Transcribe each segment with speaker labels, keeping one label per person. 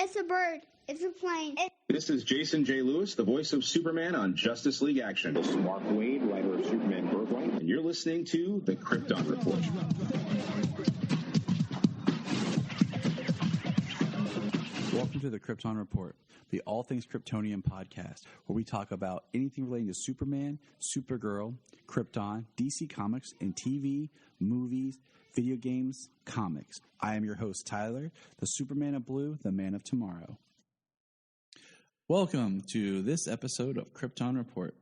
Speaker 1: It's a bird. It's a plane.
Speaker 2: This is Jason J. Lewis, the voice of Superman on Justice League Action.
Speaker 3: This is Mark Wade, writer of Superman Birthright.
Speaker 2: And you're listening to The Krypton Report.
Speaker 4: Welcome to The Krypton Report, the All Things Kryptonian podcast, where we talk about anything relating to Superman, Supergirl, Krypton, DC Comics, and TV, movies, video games, comics. I am your host, Tyler, the Superman of Blue, the Man of Tomorrow. Welcome to this episode of Krypton Report.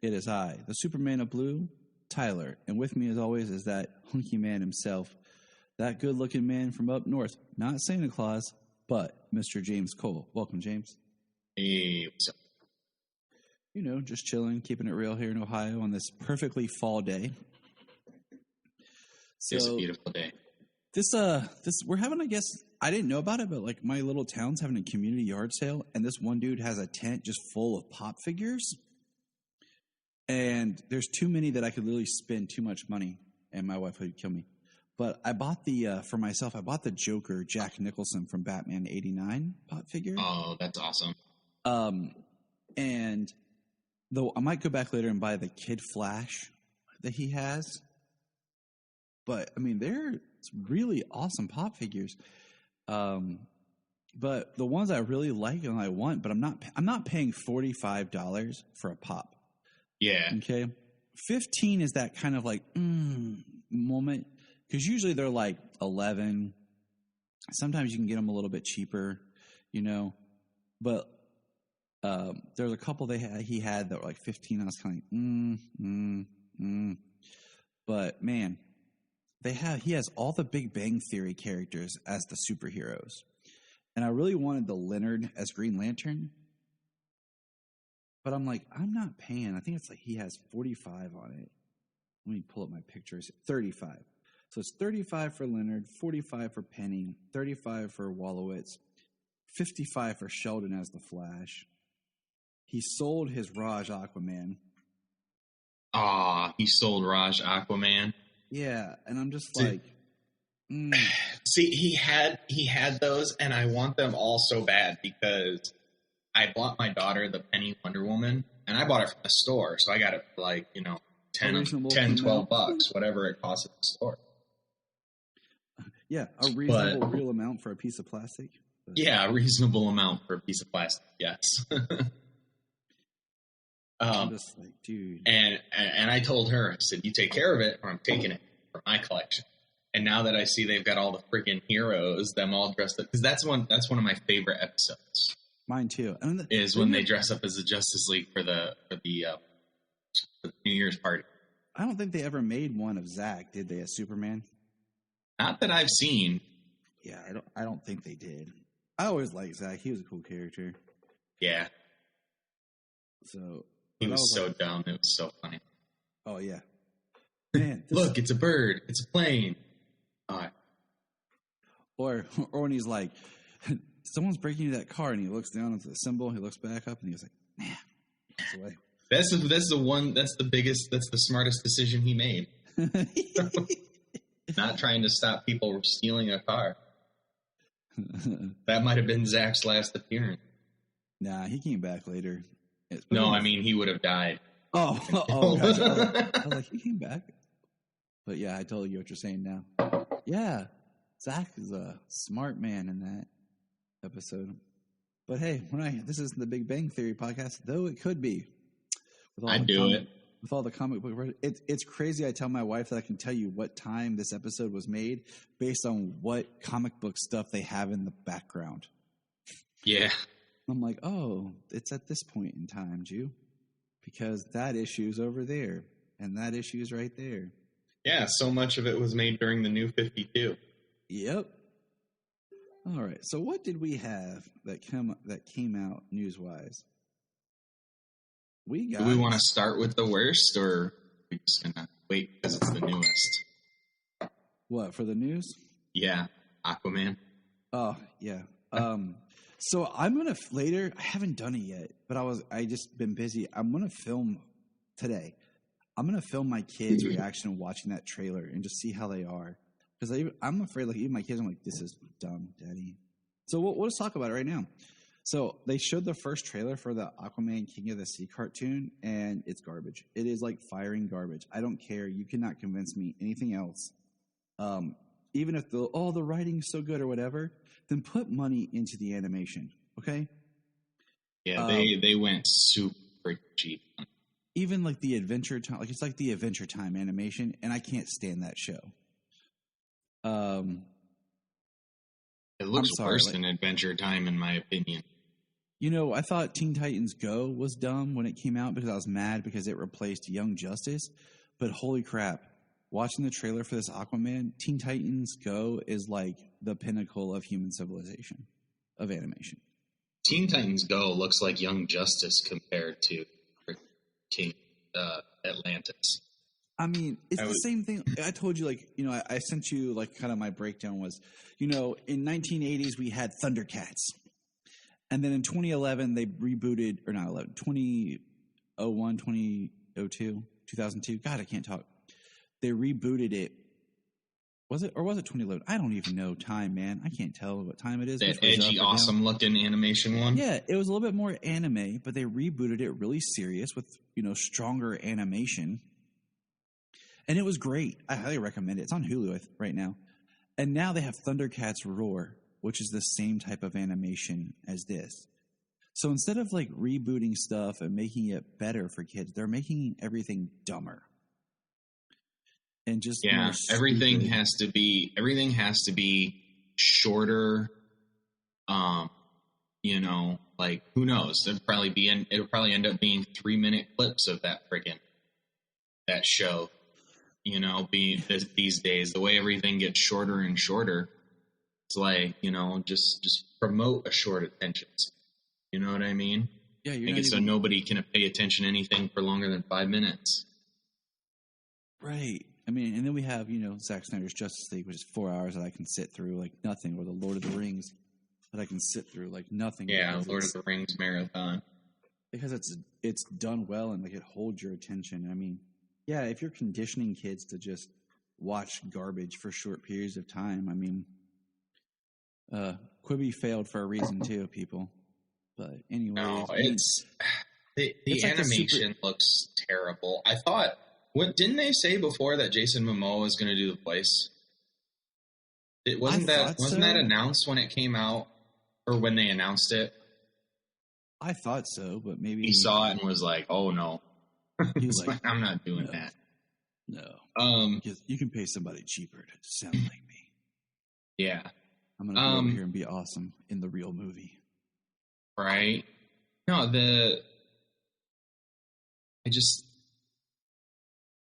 Speaker 4: It is I, the Superman of Blue, Tyler, and with me as always is that hunky man himself, that good-looking man from up north, not Santa Claus, but Mr. James Cole. Welcome, James.
Speaker 5: Hey, what's up?
Speaker 4: You know, just chilling, keeping it real here in Ohio on this perfectly fall day. So,
Speaker 5: it's a beautiful day.
Speaker 4: This we're having, I guess, I didn't know about it, but like my little town's having a community yard sale, and this one dude has a tent just full of pop figures. And there's too many that I could literally spend too much money, and my wife would kill me. But I bought for myself, I bought the Joker, Jack Nicholson from Batman '89 pop figure.
Speaker 5: Oh, that's awesome.
Speaker 4: And though I might go back later and buy the Kid Flash that he has. But I mean, they're really awesome pop figures. But the ones I really like and I want, but I'm not paying $45 for a pop.
Speaker 5: Yeah.
Speaker 4: Okay. 15 is that kind of like moment. Because usually they're like 11. Sometimes you can get them a little bit cheaper, you know. But there's a couple he had that were like 15. I was kind of like, But man, he has all the Big Bang Theory characters as the superheroes. And I really wanted the Leonard as Green Lantern. But I'm like, I'm not paying. I think it's like he has 45 on it. Let me pull up my pictures. 35. So it's 35 for Leonard, 45 for Penny, 35 for Wolowitz, 55 for Sheldon as the Flash. He sold his Raj Aquaman.
Speaker 5: He sold Raj Aquaman.
Speaker 4: Yeah, and I'm just like,
Speaker 5: See, he had those, and I want them all so bad because I bought my daughter the Penny Wonder Woman, and I bought it from the store, so I got it for like, 10, 12 bucks, whatever it costs at the store.
Speaker 4: Yeah, a reasonable real amount for a piece of plastic.
Speaker 5: Yeah, a reasonable amount for a piece of plastic, yes.
Speaker 4: I'm just like, dude.
Speaker 5: And I told her, I said, you take care of it or I'm taking it for my collection. And now that I see they've got all the freaking heroes, them all dressed up, because that's one of my favorite episodes.
Speaker 4: Mine too.
Speaker 5: Is when they dress up as the Justice League for the New Year's party.
Speaker 4: I don't think they ever made one of Zach, did they, as Superman?
Speaker 5: Not that I've seen.
Speaker 4: Yeah, I don't think they did. I always liked Zach. He was a cool character.
Speaker 5: Yeah.
Speaker 4: So
Speaker 5: he was so dumb. It was so funny.
Speaker 4: Oh yeah. Man,
Speaker 5: look, it's a bird. It's a plane. All right.
Speaker 4: Or when he's like, someone's breaking into that car, and he looks down at the symbol. He looks back up, and he's like, "Man, that's the way." That's
Speaker 5: the smartest decision he made. Not trying to stop people from stealing a car. That might have been Zach's last appearance.
Speaker 4: Nah, he came back later.
Speaker 5: No, I mean, he would have died.
Speaker 4: Oh, gotcha. I was like, he came back. But yeah, I totally get what you're saying now. Yeah, Zach is a smart man in that episode. But hey, this isn't the Big Bang Theory podcast, though it could be. With all the comic book, it's crazy. I tell my wife that I can tell you what time this episode was made based on what comic book stuff they have in the background.
Speaker 5: Yeah.
Speaker 4: I'm like, oh, it's at this point in time, Jew, because that issue's over there, and that issue's right there.
Speaker 5: Yeah, so much of it was made during the New 52.
Speaker 4: Yep. All right. So what did we have that came out news-wise? Do
Speaker 5: we want to start with the worst, or are we just going to wait because it's the newest?
Speaker 4: What, for the news?
Speaker 5: Yeah, Aquaman.
Speaker 4: Oh, yeah. So I'm going to later, I haven't done it yet, but I just been busy. I'm going to film today. I'm going to film my kids' reaction watching that trailer and just see how they are. Because I'm afraid, like, even my kids, I'm like, this is dumb, Daddy. So let's talk about it right now. So they showed the first trailer for the Aquaman King of the Sea cartoon, and it's garbage. It is like firing garbage. I don't care. You cannot convince me anything else. Even if the writing is so good or whatever, then put money into the animation, okay?
Speaker 5: Yeah, they went super cheap.
Speaker 4: Even like the Adventure Time, like it's like the Adventure Time animation, and I can't stand that show.
Speaker 5: It looks worse than Adventure Time, in my opinion.
Speaker 4: You know, I thought Teen Titans Go was dumb when it came out because I was mad because it replaced Young Justice. But holy crap, watching the trailer for this Aquaman, Teen Titans Go is like the pinnacle of human civilization of animation.
Speaker 5: Teen Titans Go looks like Young Justice compared to King Atlantis.
Speaker 4: I mean, it's the same thing. I told you, like, you know, I sent you, like, kind of my breakdown was, you know, in 1980s, we had Thundercats. And then in 2011, they rebooted, or not 11, 2001, 2002, 2002. God, I can't talk. They rebooted it. Was it 2011? I don't even know time, man. I can't tell what time it is.
Speaker 5: That edgy, awesome-looking animation one?
Speaker 4: Yeah, it was a little bit more anime, but they rebooted it really serious with, you know, stronger animation. And it was great. I highly recommend it. It's on Hulu right now. And now they have Thundercats Roar, which is the same type of animation as this. So instead of like rebooting stuff and making it better for kids, they're making everything dumber. And just
Speaker 5: everything has to be shorter. You know, like who knows? It'll probably end up being 3-minute clips of that show. You know, these days, the way everything gets shorter and shorter, it's like, you know, just promote a short attention. You know what I mean?
Speaker 4: Yeah,
Speaker 5: make it so nobody can pay attention to anything for longer than 5 minutes.
Speaker 4: Right. I mean, and then we have, you know, Zack Snyder's Justice League, which is 4 hours that I can sit through like nothing, or the Lord of the Rings that I can sit through like nothing.
Speaker 5: Yeah, Lord of the Rings marathon.
Speaker 4: Because it's done well and like it holds your attention. I mean, yeah, if you're conditioning kids to just watch garbage for short periods of time, I mean, Quibi failed for a reason too, people. But anyway,
Speaker 5: no, the animation looks terrible. I thought, didn't they say before that Jason Momoa was going to do the voice? Wasn't that announced when it came out, or when they announced it?
Speaker 4: I thought so, but maybe
Speaker 5: he saw it and was like, "Oh no." He's like, I'm not doing that.
Speaker 4: No. You can pay somebody cheaper to sound like me.
Speaker 5: Yeah.
Speaker 4: I'm going to go over here and be awesome in the real movie.
Speaker 5: Right. No,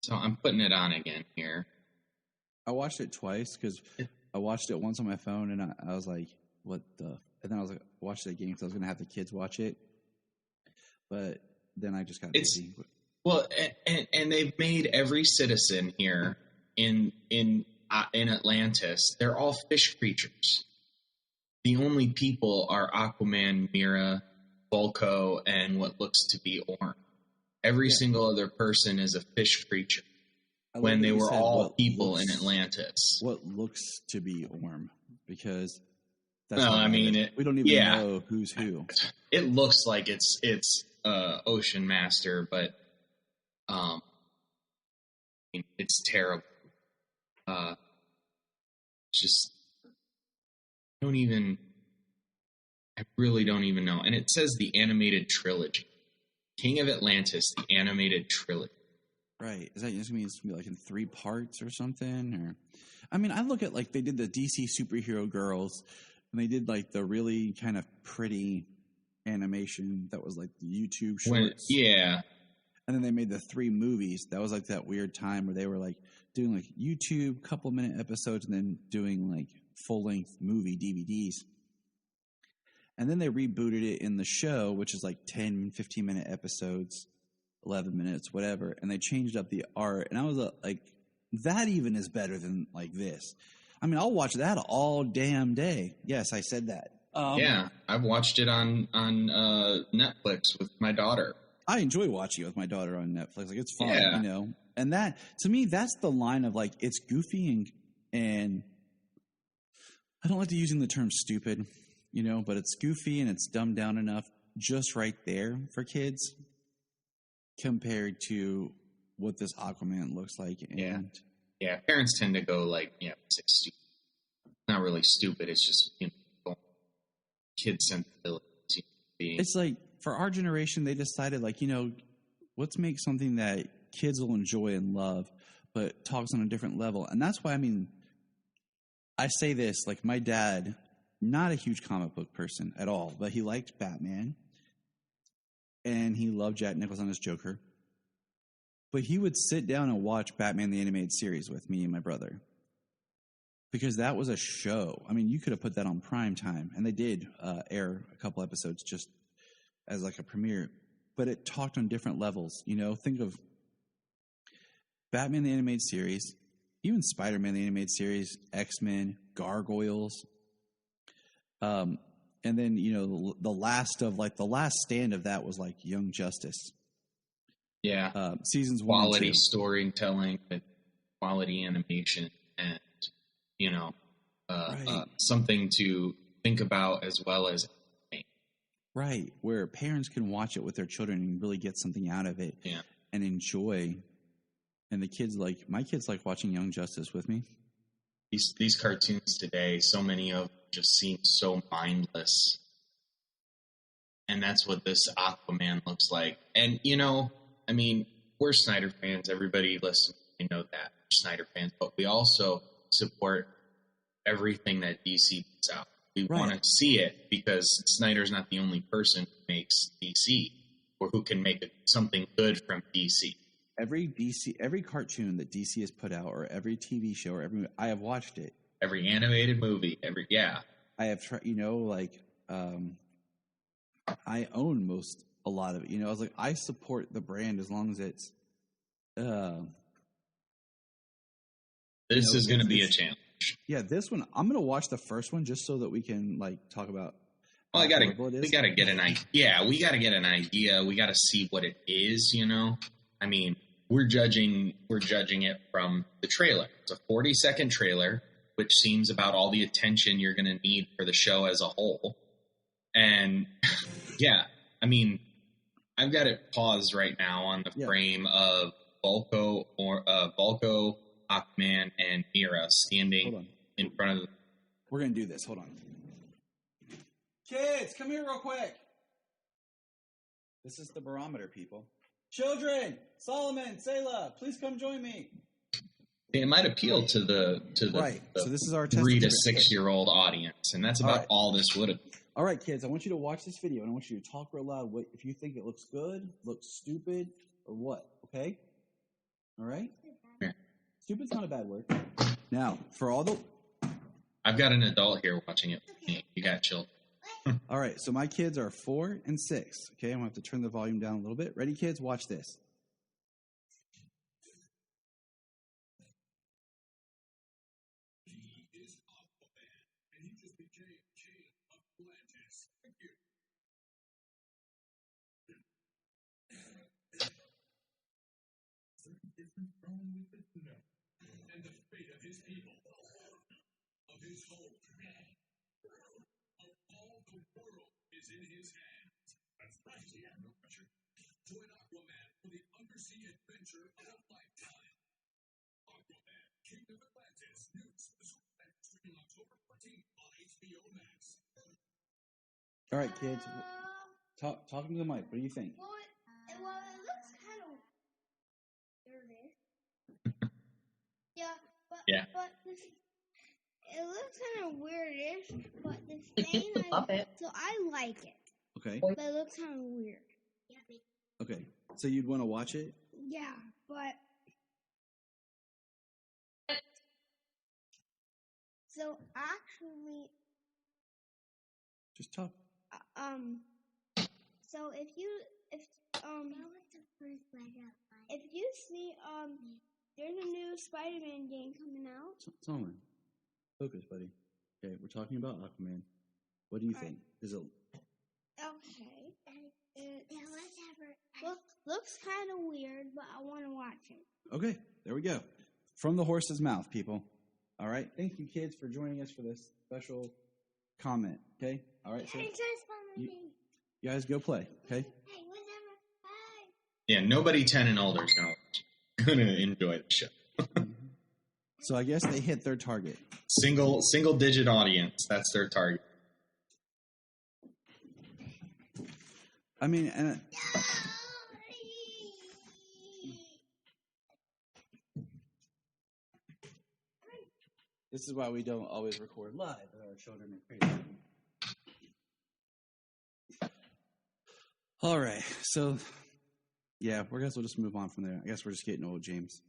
Speaker 5: so I'm putting it on again here.
Speaker 4: I watched it twice because I watched it once on my phone and I was like, what the? And then I was like, watch it again because I was going to have the kids watch it. But then I just got busy.
Speaker 5: Well, and they've made every citizen here in Atlantis, they're all fish creatures. The only people are Aquaman, Mera, Volko, and what looks to be Orm. Every single other person is a fish creature. When they were all people in Atlantis.
Speaker 4: What looks to be Orm, because
Speaker 5: we don't even
Speaker 4: know who's who.
Speaker 5: It looks like it's Ocean Master, but it's terrible. Just I really don't even know. And it says the animated trilogy, King of Atlantis, the animated trilogy.
Speaker 4: Right. Is that just means to be like in 3 parts or something? Or, I mean, I look at like they did the DC superhero girls, and they did like the really kind of pretty animation that was like the YouTube shorts. And then they made the 3 movies. That was like that weird time where they were like doing like YouTube couple-minute episodes and then doing like full-length movie DVDs. And then they rebooted it in the show, which is like 10, 15-minute episodes, 11 minutes, whatever. And they changed up the art. And I was like, that even is better than like this. I mean, I'll watch that all damn day. Yes, I said that.
Speaker 5: Yeah, I've watched it on Netflix with my daughter.
Speaker 4: I enjoy watching it with my daughter on Netflix. Like, it's fun, you know. And that, to me, that's the line of like, it's goofy and I don't like to using the term stupid, you know, but it's goofy and it's dumbed down enough just right there for kids compared to what this Aquaman looks like. And
Speaker 5: Yeah, parents tend to go like, say stupid. Not really stupid. It's just, kid sensibilities.
Speaker 4: it's like for our generation, they decided like, let's make something that kids will enjoy and love, but talks on a different level. And that's why, I say this, like my dad, not a huge comic book person at all, but he liked Batman and he loved Jack Nicholson as Joker. But he would sit down and watch Batman the Animated Series with me and my brother. Because that was a show. You could have put that on prime time. And they did air a couple episodes just as like a premiere. But it talked on different levels. Think of Batman the Animated Series, even Spider-Man the Animated Series, X-Men, Gargoyles. And then, the last stand of that was like Young Justice.
Speaker 5: Yeah.
Speaker 4: Seasons 1 and 2.
Speaker 5: Quality storytelling, quality animation, and,
Speaker 4: Right.
Speaker 5: something to think about as well as.
Speaker 4: Right. Where parents can watch it with their children and really get something out of it and enjoy. And the kids my kids like watching Young Justice with me.
Speaker 5: These cartoons today, so many of them just seem so mindless. And that's what this Aquaman looks like. And, we're Snyder fans. Everybody listens. We know that. We're Snyder fans. But we also support everything that DC puts out. We want to see it because Snyder's not the only person who makes DC or who can make something good from DC.
Speaker 4: Every cartoon that DC has put out, or every TV show, or I have watched it.
Speaker 5: Every animated movie,
Speaker 4: I have tried. I own a lot of it. I was like, I support the brand as long as it's.
Speaker 5: This is going to be a challenge.
Speaker 4: Yeah, this one I'm going to watch the first one just so that we can talk about.
Speaker 5: Well, we got to get an idea. Yeah, we got to get an idea. We got to see what it is. We're judging it from the trailer. It's a 40-second trailer, which seems about all the attention you're going to need for the show as a whole. And I've got it paused right now on the frame of Vulko, Aquaman, and Mera standing in front of them.
Speaker 4: We're going to do this. Hold on. Kids, come here real quick. This is the barometer, people. Children, Solomon, Selah, please come join me.
Speaker 5: It might appeal to the
Speaker 4: right. So this is our test
Speaker 5: 3 to 6 year old audience, and that's about all this would have.
Speaker 4: All right, kids, I want you to watch this video, and I want you to talk real loud. If you think it looks good, looks stupid, or what? Okay. All right.
Speaker 5: Yeah.
Speaker 4: Stupid's not a bad word. Now, for all the...
Speaker 5: I've got an adult here watching it. You got children.
Speaker 4: All right, so my kids are 4 and 6. Okay, I'm going to have to turn the volume down a little bit. Ready, kids? Watch this.
Speaker 6: He is Aquaman, and he just became king of Atlantis. Thank you. Different throne with the no, and the fate of his people, of his home, of all the world is in his hands. That's right, he had no pressure. Join Aquaman for the undersea adventure of a lifetime. Aquaman, King of Atlantis, new streaming October 14th on HBO Max.
Speaker 4: All right, kids. Talking to the mic. What do you think?
Speaker 1: Well, it looks kind of... There it is. But it looks kind of weirdish, but the thing so I like it.
Speaker 4: Okay.
Speaker 1: But it looks kind of weird.
Speaker 4: Okay. So you'd want to watch it?
Speaker 1: Yeah, but... So actually...
Speaker 4: Just talk.
Speaker 1: So if you see there's a new Spider-Man game coming out.
Speaker 4: Solomon, focus, buddy. Okay, we're talking about Aquaman. What do you think? Is it
Speaker 1: okay? Looks kind of weird, but I want to watch it.
Speaker 4: okay? There we go. From the horse's mouth, people. All right. Thank you, kids, for joining us for this special comment. Okay. All right. So
Speaker 1: Hey, just follow me.
Speaker 4: you guys go play. Okay.
Speaker 1: Hey, whatever. Bye.
Speaker 5: Yeah, nobody 10 and older is gonna enjoy the show.
Speaker 4: So I guess they hit their target.
Speaker 5: Single digit audience. That's their target.
Speaker 4: I mean, and this is why we don't always record live with our children are crazy. All right, so yeah, I guess we'll just move on from there. I guess we're just getting old, James.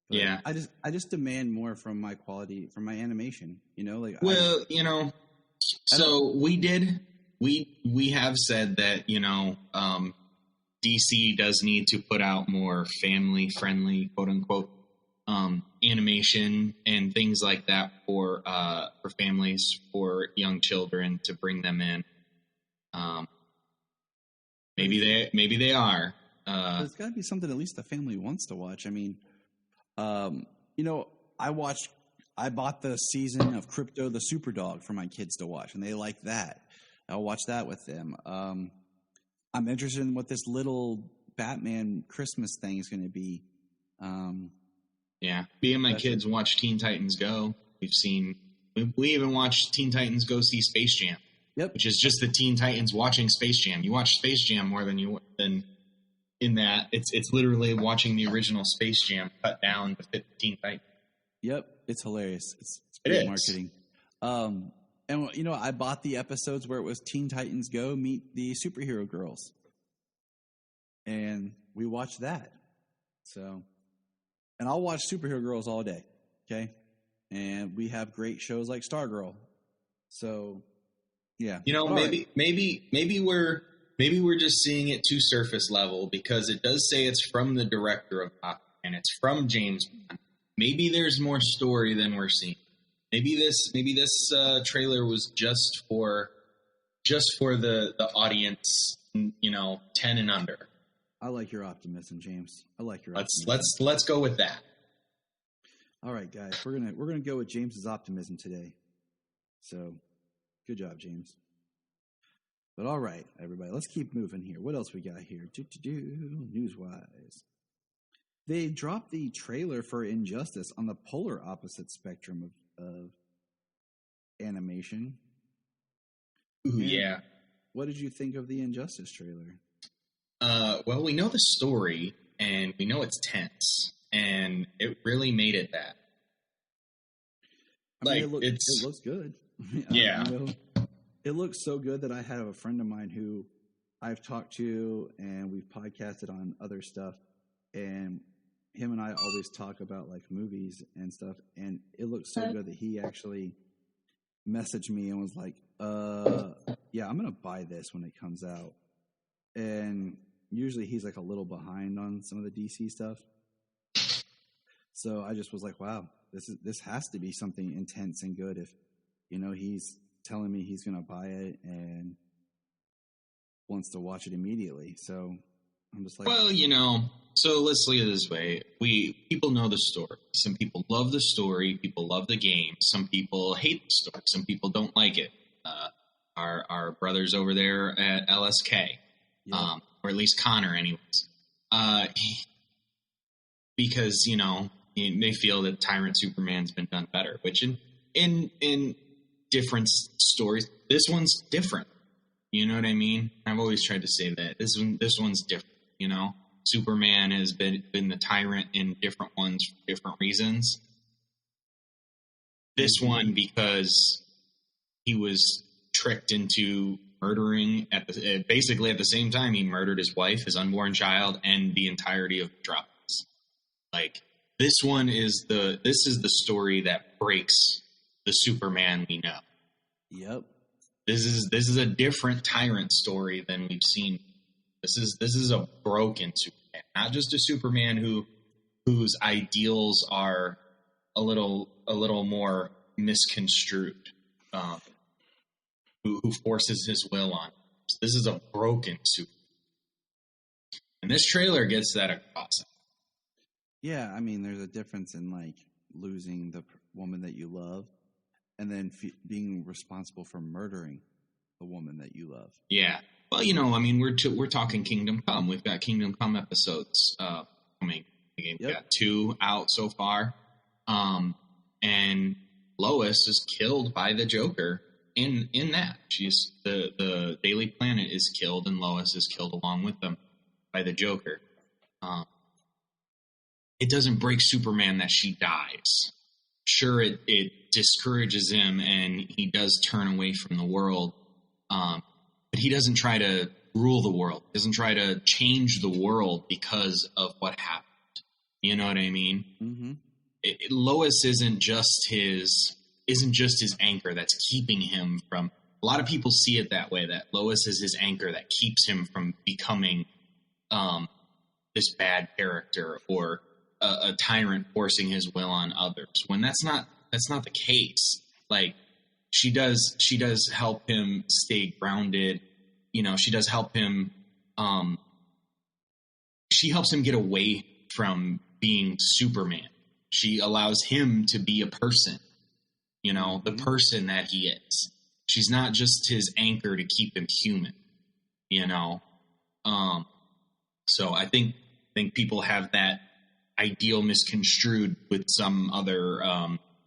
Speaker 4: But
Speaker 5: Yeah.
Speaker 4: I just demand more from my quality, from my animation. You know, like
Speaker 5: Well, you know, so we have said that, you know, DC does need to put out more family friendly, quote unquote, animation and things like that for families, for young children to bring them in. Maybe they are.
Speaker 4: There's got to be something at least the family wants to watch. I mean, you know, I bought the season of Crypto the Superdog for my kids to watch, and they like that. I'll watch that with them. I'm interested in what this little Batman Christmas thing is going to be.
Speaker 5: Yeah, me and my kids watch Teen Titans Go. We even watched Teen Titans Go see Space Jam.
Speaker 4: Yep.
Speaker 5: Which is just the Teen Titans watching Space Jam. You watch Space Jam more than in that. It's literally watching the original Space Jam cut down to fit the Teen Titans.
Speaker 4: Yep, it's hilarious. It's great marketing. And you know, I bought the episodes where it was Teen Titans Go meet the superhero girls, and we watched that. So, and I'll watch superhero girls all day. Okay, and we have great shows like Stargirl. So, yeah,
Speaker 5: you know, maybe we're just seeing it too surface level, because it does say it's from the director of Aquaman and it's from James Gunn. Maybe there's more story than we're seeing. Maybe this trailer was just for the audience, you know, 10 and under.
Speaker 4: I like your optimism, James. I like your optimism.
Speaker 5: Let's go with that.
Speaker 4: All right, guys, we're gonna go with James's optimism today. So, good job, James. But all right, everybody, let's keep moving here. What else we got here? News-wise. They dropped the trailer for Injustice on the polar opposite spectrum of animation.
Speaker 5: Ooh, yeah.
Speaker 4: What did you think of the Injustice trailer?
Speaker 5: Well, we know the story, and we know it's tense, and it really made it that.
Speaker 4: I mean, it looks good.
Speaker 5: Yeah.
Speaker 4: You know, it looks so good that I have a friend of mine who I've talked to, and we've podcasted on other stuff, and him and I always talk about like movies and stuff, and it looks so good that he actually messaged me and was like, yeah, I'm going to buy this when it comes out. And usually he's like a little behind on some of the DC stuff. So I just was like, wow, this has to be something intense and good if, you know, he's telling me he's going to buy it and wants to watch it immediately. So I'm just like,
Speaker 5: well, you know, so let's look at it this way. People know the story. Some people love the story. People love the game. Some people hate the story. Some people don't like it. Our brothers over there at LSK,
Speaker 4: yeah.
Speaker 5: Or at least Connor, anyways, because, you know, they feel that Tyrant Superman's been done better. Which in different stories, this one's different. You know what I mean? I've always tried to say that this one's different. You know, Superman has been the tyrant in different ones for different reasons. This one because he was tricked into murdering basically at the same time he murdered his wife, his unborn child, and the entirety of Metropolis. Like, this is the story that breaks the Superman we know.
Speaker 4: Yep.
Speaker 5: This is a different tyrant story than we've seen. This is a broken Superman, not just a Superman whose ideals are a little more misconstrued, who forces his will on. This is a broken Superman, and this trailer gets that across.
Speaker 4: Yeah, I mean, there's a difference in like losing the woman that you love, and then being responsible for murdering a woman that you love.
Speaker 5: Yeah. Well, you know, I mean, we're talking Kingdom Come. We've got Kingdom Come episodes coming. We've got 2 out so far, and Lois is killed by the Joker. In that, she's the Daily Planet is killed, and Lois is killed along with them by the Joker. It doesn't break Superman that she dies. Sure, it discourages him, and he does turn away from the world. But he doesn't try to rule the world. He doesn't try to change the world because of what happened. You know what I mean?
Speaker 4: Mm-hmm.
Speaker 5: Lois isn't just his anchor that's keeping him from. A lot of people see it that way. That Lois is his anchor that keeps him from becoming this bad character or a tyrant forcing his will on others. When that's not the case. Like she does help him stay grounded. You know, she does help him. She helps him get away from being Superman. She allows him to be a person. You know, the person that he is. She's not just his anchor to keep him human. You know, so I think people have that ideal misconstrued with some other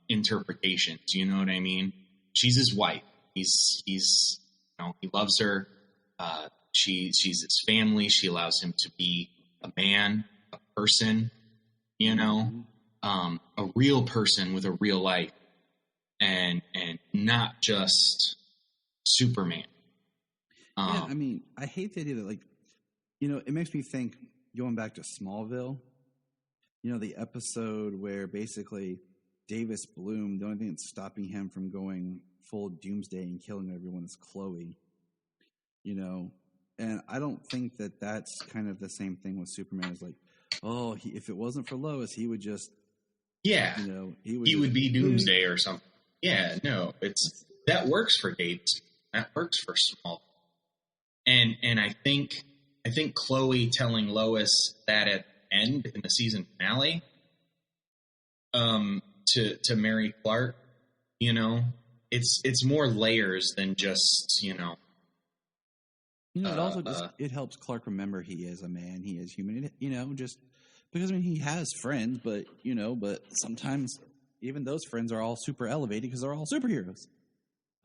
Speaker 5: interpretations. You know what I mean? She's his wife. He's you know, he loves her. She's his family. She allows him to be a man, a person. You know, a real person with a real life, and not just Superman.
Speaker 4: Yeah, I mean, I hate the idea that, like, you know, it makes me think, going back to Smallville, you know, the episode where basically Davis Bloom, the only thing that's stopping him from going full doomsday and killing everyone is Chloe, you know, and I don't think that that's kind of the same thing with Superman. It's like, oh, if it wasn't for Lois, he would just,
Speaker 5: yeah,
Speaker 4: you know,
Speaker 5: he would be Doomsday or something. Yeah, no, that works for Davis. That works for Small. And I think Chloe telling Lois that at the end in the season finale, to marry Clark, you know, it's more layers than just, you know.
Speaker 4: You know, it also it helps Clark remember he is a man, he is human. You know, just because, I mean, he has friends, but sometimes even those friends are all super elevated because they're all superheroes.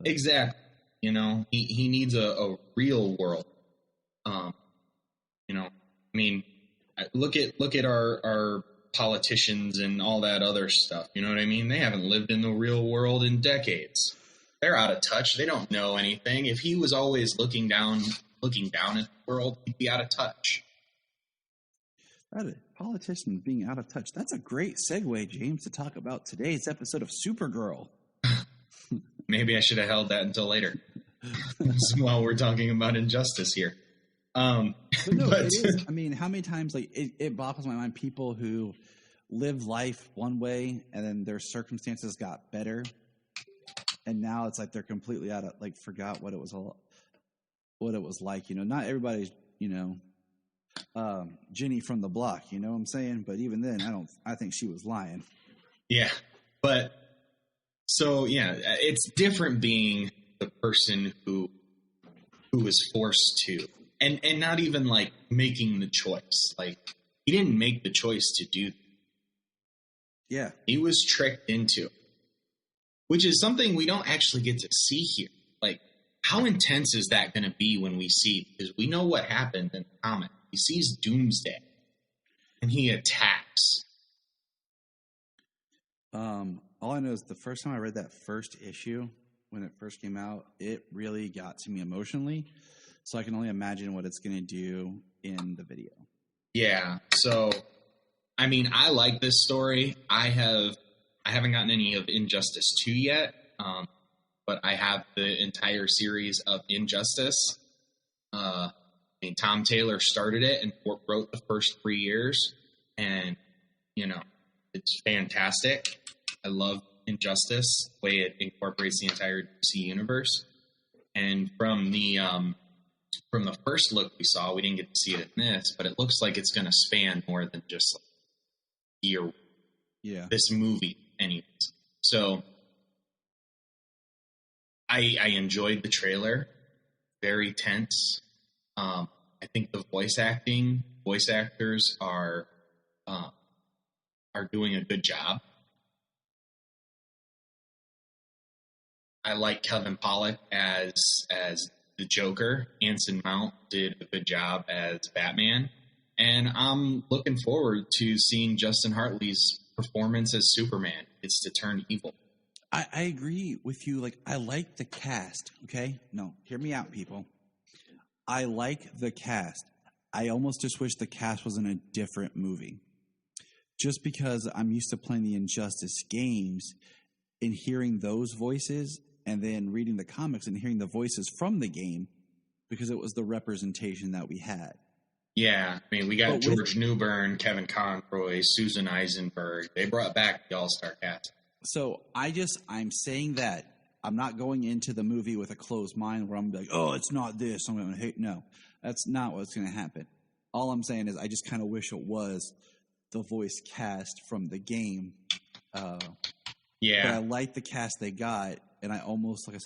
Speaker 5: Exactly. You know, he needs a real world. You know, I mean, look at our politicians and all that other stuff. You know what I mean? They haven't lived in the real world in decades. They're out of touch. They don't know anything. If he was always looking down at the world, he'd be out of touch.
Speaker 4: Politicians being out of touch. That's a great segue, James, to talk about today's episode of Supergirl.
Speaker 5: Maybe I should have held that until later. While we're talking about injustice here.
Speaker 4: But it is. I mean, how many times, like, it boggles my mind, people who live life one way and then their circumstances got better, and now it's like they're completely out of, like, forgot what it was like. You know, not everybody's, you know, Jenny from the block. You know what I'm saying? But even then, I think she was lying.
Speaker 5: Yeah, but so yeah, it's different being the person who is forced to. And not even, like, making the choice. Like, he didn't make the choice to do that.
Speaker 4: Yeah.
Speaker 5: He was tricked into it. Which is something we don't actually get to see here. Like, how intense is that going to be when we see? Because we know what happened in the comic. He sees Doomsday. And he attacks.
Speaker 4: All I know is the first time I read that first issue, when it first came out, it really got to me emotionally. So I can only imagine what it's going to do in the video.
Speaker 5: Yeah. So, I mean, I like this story. I haven't gotten any of Injustice 2 yet, but I have the entire series of Injustice. I mean, Tom Taylor started it and wrote the first 3 years, and, you know, it's fantastic. I love Injustice, the way it incorporates the entire DC universe. And from the first look we saw, we didn't get to see it in this, but it looks like it's going to span more than just like a year.
Speaker 4: Yeah.
Speaker 5: This movie, anyways. So I enjoyed the trailer. Very tense. I think the voice actors are doing a good job. I like Kevin Pollak as the Joker. Anson Mount did a good job as Batman. And I'm looking forward to seeing Justin Hartley's performance as Superman. It's to turn evil.
Speaker 4: I agree with you. Like, I like the cast, okay? No, hear me out, people. I like the cast. I almost just wish the cast was in a different movie. Just because I'm used to playing the Injustice games and hearing those voices and then reading the comics and hearing the voices from the game because it was the representation that we had.
Speaker 5: Yeah, I mean, we got George Newbern, Kevin Conroy, Susan Eisenberg. They brought back the all-star cast.
Speaker 4: So I'm saying that I'm not going into the movie with a closed mind where I'm like, oh, it's not this, I'm going to hate. No, that's not what's going to happen. All I'm saying is I just kind of wish it was the voice cast from the game.
Speaker 5: Yeah.
Speaker 4: But I like the cast they got, and I almost wish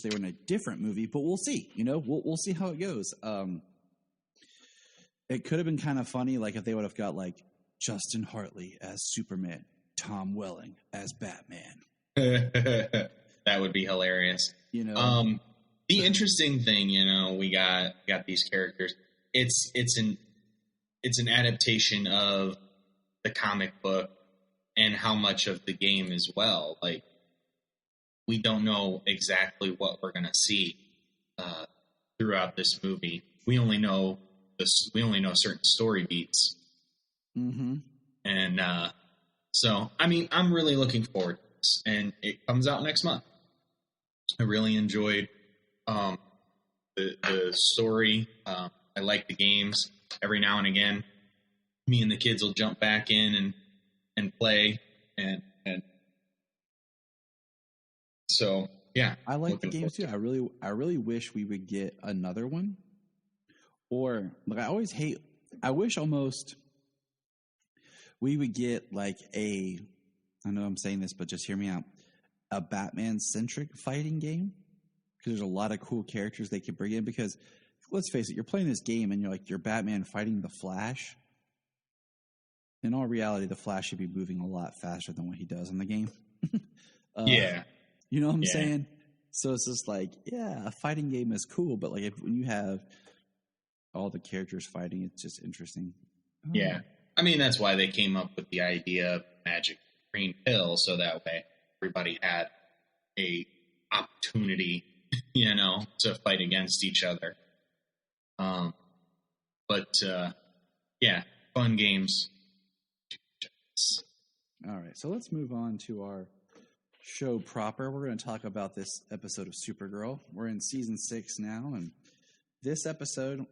Speaker 4: they were in a different movie, but we'll see. We'll see how it goes. It could have been kind of funny, like if they would have got like Justin Hartley as Superman, Tom Welling as Batman.
Speaker 5: That would be hilarious. The interesting thing, we got these characters. It's an adaptation of the comic book and how much of the game as well. Like, we don't know exactly what we're going to see throughout this movie. We only know certain story beats.
Speaker 4: Mm-hmm.
Speaker 5: And so, I mean, I'm really looking forward to this. And it comes out next month. I really enjoyed the story. I like the games. Every now and again, me and the kids will jump back in and play. And so, yeah.
Speaker 4: I like the games too. I really wish we would get another one. Or, like, I wish almost we would get like I know I'm saying this, but just hear me out, a Batman-centric fighting game. Because there's a lot of cool characters they could bring in. Because, let's face it, you're playing this game and you're Batman fighting the Flash. In all reality, the Flash should be moving a lot faster than what he does in the game.
Speaker 5: Yeah.
Speaker 4: You know what I'm saying? So it's just like, yeah, a fighting game is cool, but like when you have all the characters fighting, it's just interesting.
Speaker 5: Yeah. I mean, that's why they came up with the idea of magic green pill, so that way everybody had a opportunity, to fight against each other. Yeah, fun games.
Speaker 4: All right, so let's move on to our show proper. We're going to talk about this episode of Supergirl. We're in season 6 now, and this episode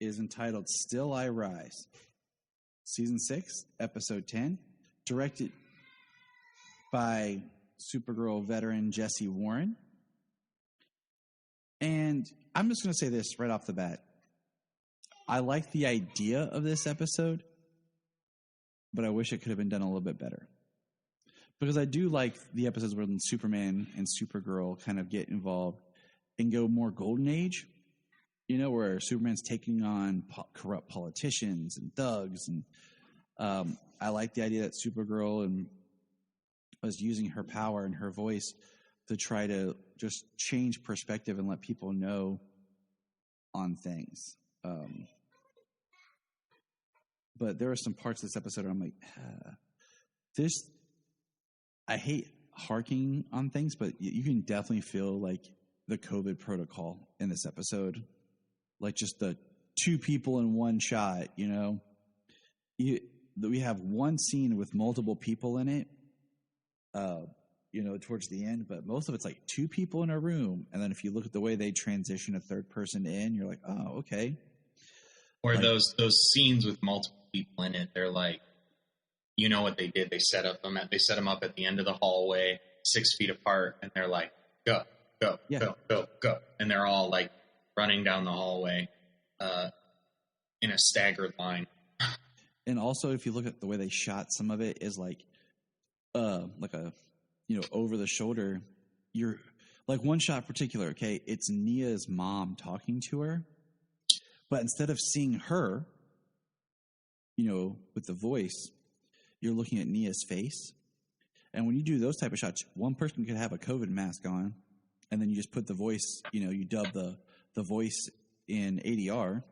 Speaker 4: is entitled Still I Rise. Season 6, episode 10, directed by Supergirl veteran Jesse Warren. And I'm just going to say this right off the bat. I like the idea of this episode, but I wish it could have been done a little bit better. Because I do like the episodes where Superman and Supergirl kind of get involved and go more Golden Age, where Superman's taking on corrupt politicians and thugs. And I like the idea that Supergirl was using her power and her voice to try to just change perspective and let people know on things. But there are some parts of this episode where I'm like, I hate harking on things, but you can definitely feel like the COVID protocol in this episode. Like just the 2 people in one shot, we have one scene with multiple people in it, towards the end, but most of it's like 2 people in a room. And then if you look at the way they transition a third person in, you're like, oh, okay.
Speaker 5: Or like, those scenes with multiple people in it, they're like, what they did? They set them up at the end of the hallway, 6 feet apart, and they're like, go, go, go, go, go. And they're all like running down the hallway in a staggered line. And
Speaker 4: also, if you look at the way they shot some of it, is like a over the shoulder, you're like one shot in particular. Okay. It's Nia's mom talking to her, but instead of seeing her, with the voice, you're looking at Nia's face. And when you do those type of shots, one person could have a COVID mask on, and then you just put the voice, you dub the voice in ADR,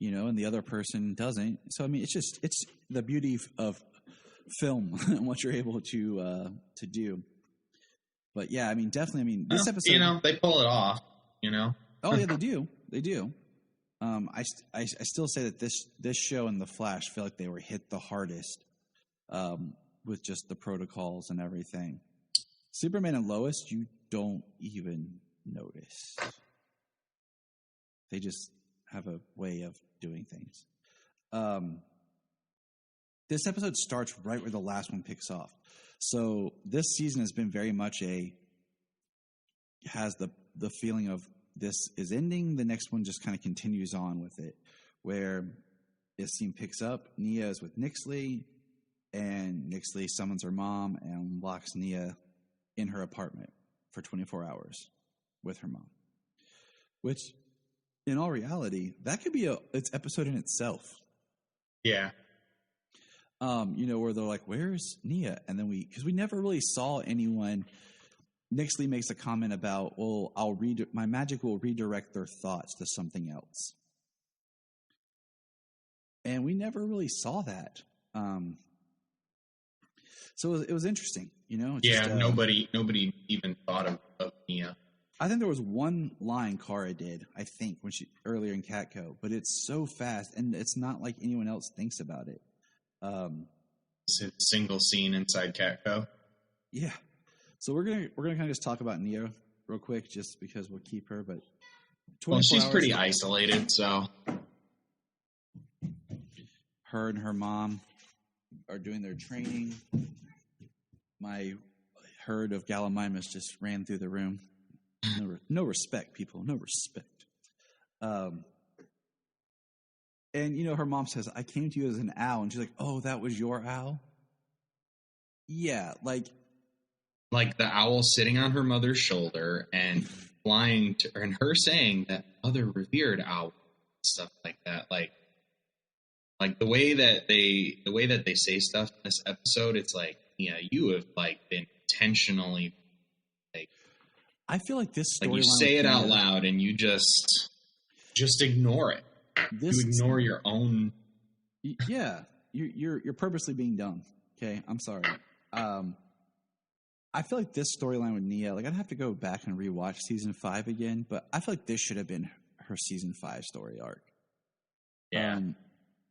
Speaker 4: and the other person doesn't. So, I mean, it's the beauty of film and what you're able to do. But yeah, I mean, definitely. I mean, this episode,
Speaker 5: they pull it off.
Speaker 4: Oh yeah, they do. They do. I still say that this show and The Flash feel like they were hit the hardest with just the protocols and everything. Superman and Lois, you don't even notice. They just have a way of doing things. This episode starts right where the last one picks off. So this season has been very much has the feeling of this is ending. The next one just kind of continues on with it, where this scene picks up. Nia is with Nixley, and Nixley summons her mom and locks Nia in her apartment for 24 hours with her mom. Which, in all reality, that could be its episode in itself.
Speaker 5: Yeah.
Speaker 4: Where they're like, "Where's Nia?" And then because we never really saw anyone. Nixley makes a comment about, "Well, my magic will redirect their thoughts to something else," and we never really saw that. So it was interesting,
Speaker 5: Nobody even thought of Nia.
Speaker 4: I think there was one line Kara did, I think, earlier in Catco, but it's so fast, and it's not like anyone else thinks about it.
Speaker 5: It's a single scene inside Catco.
Speaker 4: Yeah. So we're gonna kind of just talk about Nia real quick, just because we'll keep her. But
Speaker 5: she's pretty isolated, so
Speaker 4: her and her mom are doing their training. My herd of Gallimimus just ran through the room. No respect, people. No respect. And her mom says, "I came to you as an owl," and she's like, "Oh, that was your owl?" Yeah, like
Speaker 5: the owl sitting on her mother's shoulder and flying to, and her saying that other revered owl, stuff like that. Like the way that they say stuff in this episode, it's like, yeah, you have been intentionally
Speaker 4: I feel like this story,
Speaker 5: you say it out loud and you just ignore it. You ignore your own.
Speaker 4: Yeah, you're purposely being dumb. Okay, I'm sorry. I feel like this storyline with Nia, I'd have to go back and rewatch season 5 again, but I feel like this should have been her season 5 story arc.
Speaker 5: Yeah.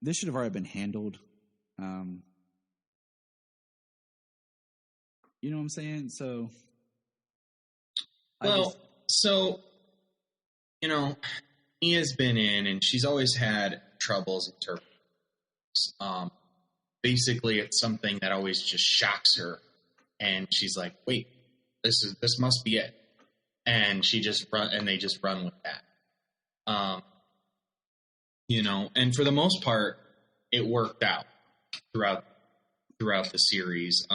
Speaker 4: This should have already been handled. You know what I'm saying? So.
Speaker 5: Nia's been in, and she's always had troubles interpreting. Basically, it's something that always just shocks her. And she's like, "Wait, this must be it," and they just run with that. And for the most part, it worked out throughout the series.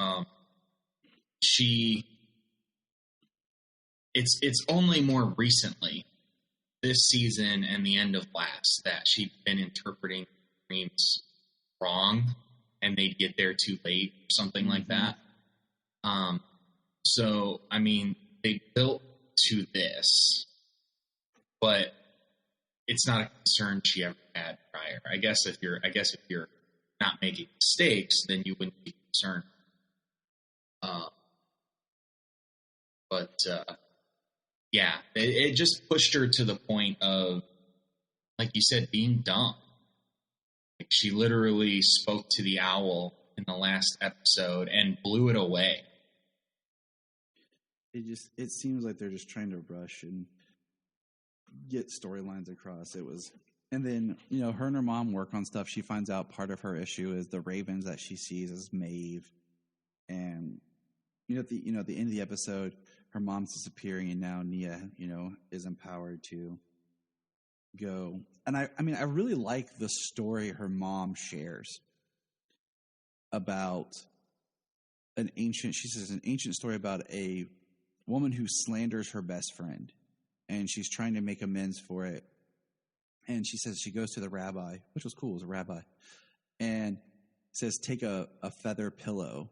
Speaker 5: It's only more recently, this season and the end of last, that she'd been interpreting dreams wrong, and they'd get there too late, or something like that. So, I mean, they built to this, but it's not a concern she ever had prior. I guess if you're not making mistakes, then you wouldn't be concerned. Yeah, it just pushed her to the point of, like you said, being dumb. Like, she literally spoke to the owl in the last episode and blew it away.
Speaker 4: It seems like they're just trying to rush and get storylines across. And then, her and her mom work on stuff. She finds out part of her issue is the ravens that she sees as Maeve. And, at the end of the episode, her mom's disappearing, and now Nia, is empowered to go. And I really like the story her mom shares about an ancient story about a woman who slanders her best friend, and she's trying to make amends for it. And she says she goes to the rabbi, which was cool, it was a rabbi, and says, take a feather pillow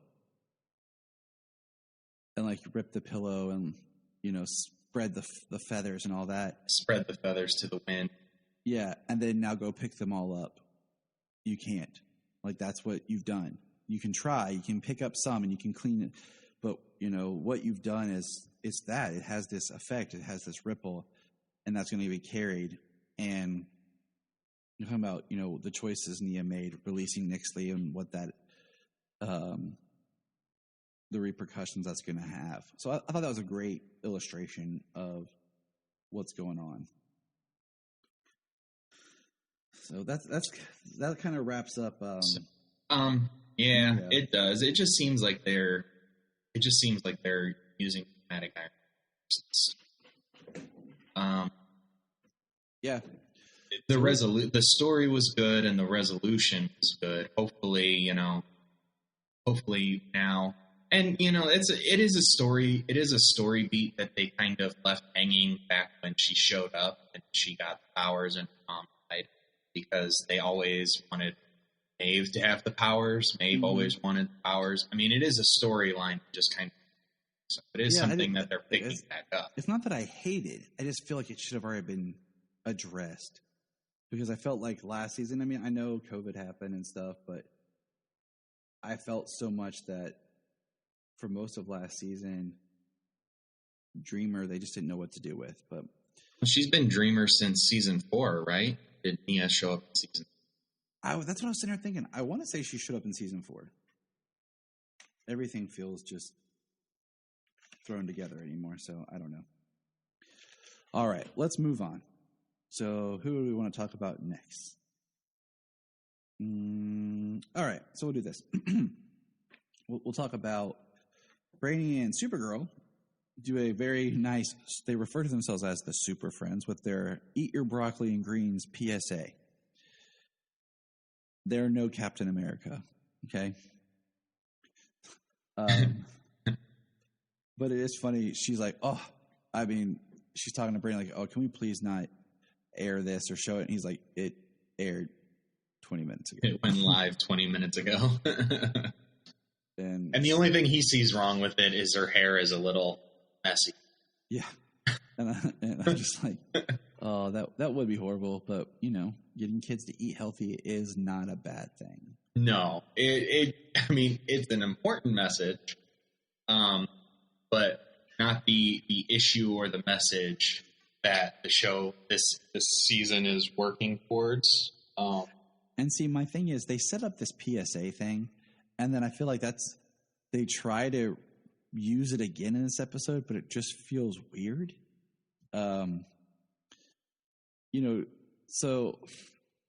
Speaker 4: and like rip the pillow and, spread the feathers and all that.
Speaker 5: Spread the feathers to the wind.
Speaker 4: Yeah, and then now go pick them all up. You can't. Like, that's what you've done. You can try, you can pick up some and you can clean it. But, what you've done is, it's that. It has this effect. It has this ripple, and that's going to be carried. And you're talking about, the choices Nia made, releasing Nixley and what that, the repercussions that's going to have. So I thought that was a great illustration of what's going on. So that kind of wraps up.
Speaker 5: Yeah, it does. It just seems like they're using dramatic actors.
Speaker 4: Yeah.
Speaker 5: The story was good and the resolution was good. Hopefully now, and it is a story beat that they kind of left hanging back when she showed up and she got powers and Tom died, because they always wanted Maeve to have the powers. Maeve always wanted the powers. I mean, it is a storyline, just kind of. So it is something that they're picking back up.
Speaker 4: It's not that I hate it. I just feel like it should have already been addressed. Because I felt like last season, I mean, I know COVID happened and stuff, but I felt so much that for most of last season, Dreamer, they just didn't know what to do with. But
Speaker 5: she's been Dreamer since season 4, right? Did Nia show up in season 4?
Speaker 4: That's what I was sitting there thinking. I want to say she showed up in season 4. Everything feels just thrown together anymore, so I don't know. All right, let's move on. So who do we want to talk about next? All right, so we'll do this. We'll talk about Brainy and Supergirl do a very nice, they refer to themselves as the Super Friends, with their Eat Your Broccoli and Greens PSA. They're no Captain America, okay? But it is funny. She's like, she's talking to Brainy like, can we please not air this or show it? And he's like, it aired 20 minutes ago.
Speaker 5: It went live 20 minutes ago.
Speaker 4: and
Speaker 5: the only thing he sees wrong with it is her hair is a little messy.
Speaker 4: Yeah. And I'm just like, oh, that would be horrible. But, getting kids to eat healthy is not a bad thing.
Speaker 5: No. It's an important message, but not the issue or the message that the show this season is working towards.
Speaker 4: And see, my thing is, they set up this PSA thing, and then I feel like they try to use it again in this episode, but it just feels weird. So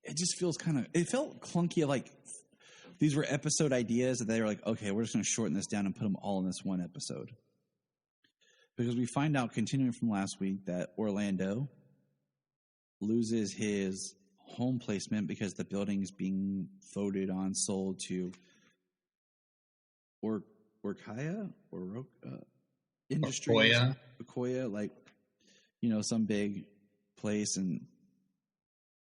Speaker 4: it just feels it felt clunky. Like these were episode ideas that they were like, okay, we're just going to shorten this down and put them all in this one episode. Because we find out, continuing from last week, that Orlando loses his home placement because the building is being voted on, sold to Orkaya Industries, Okoya, like some big place, and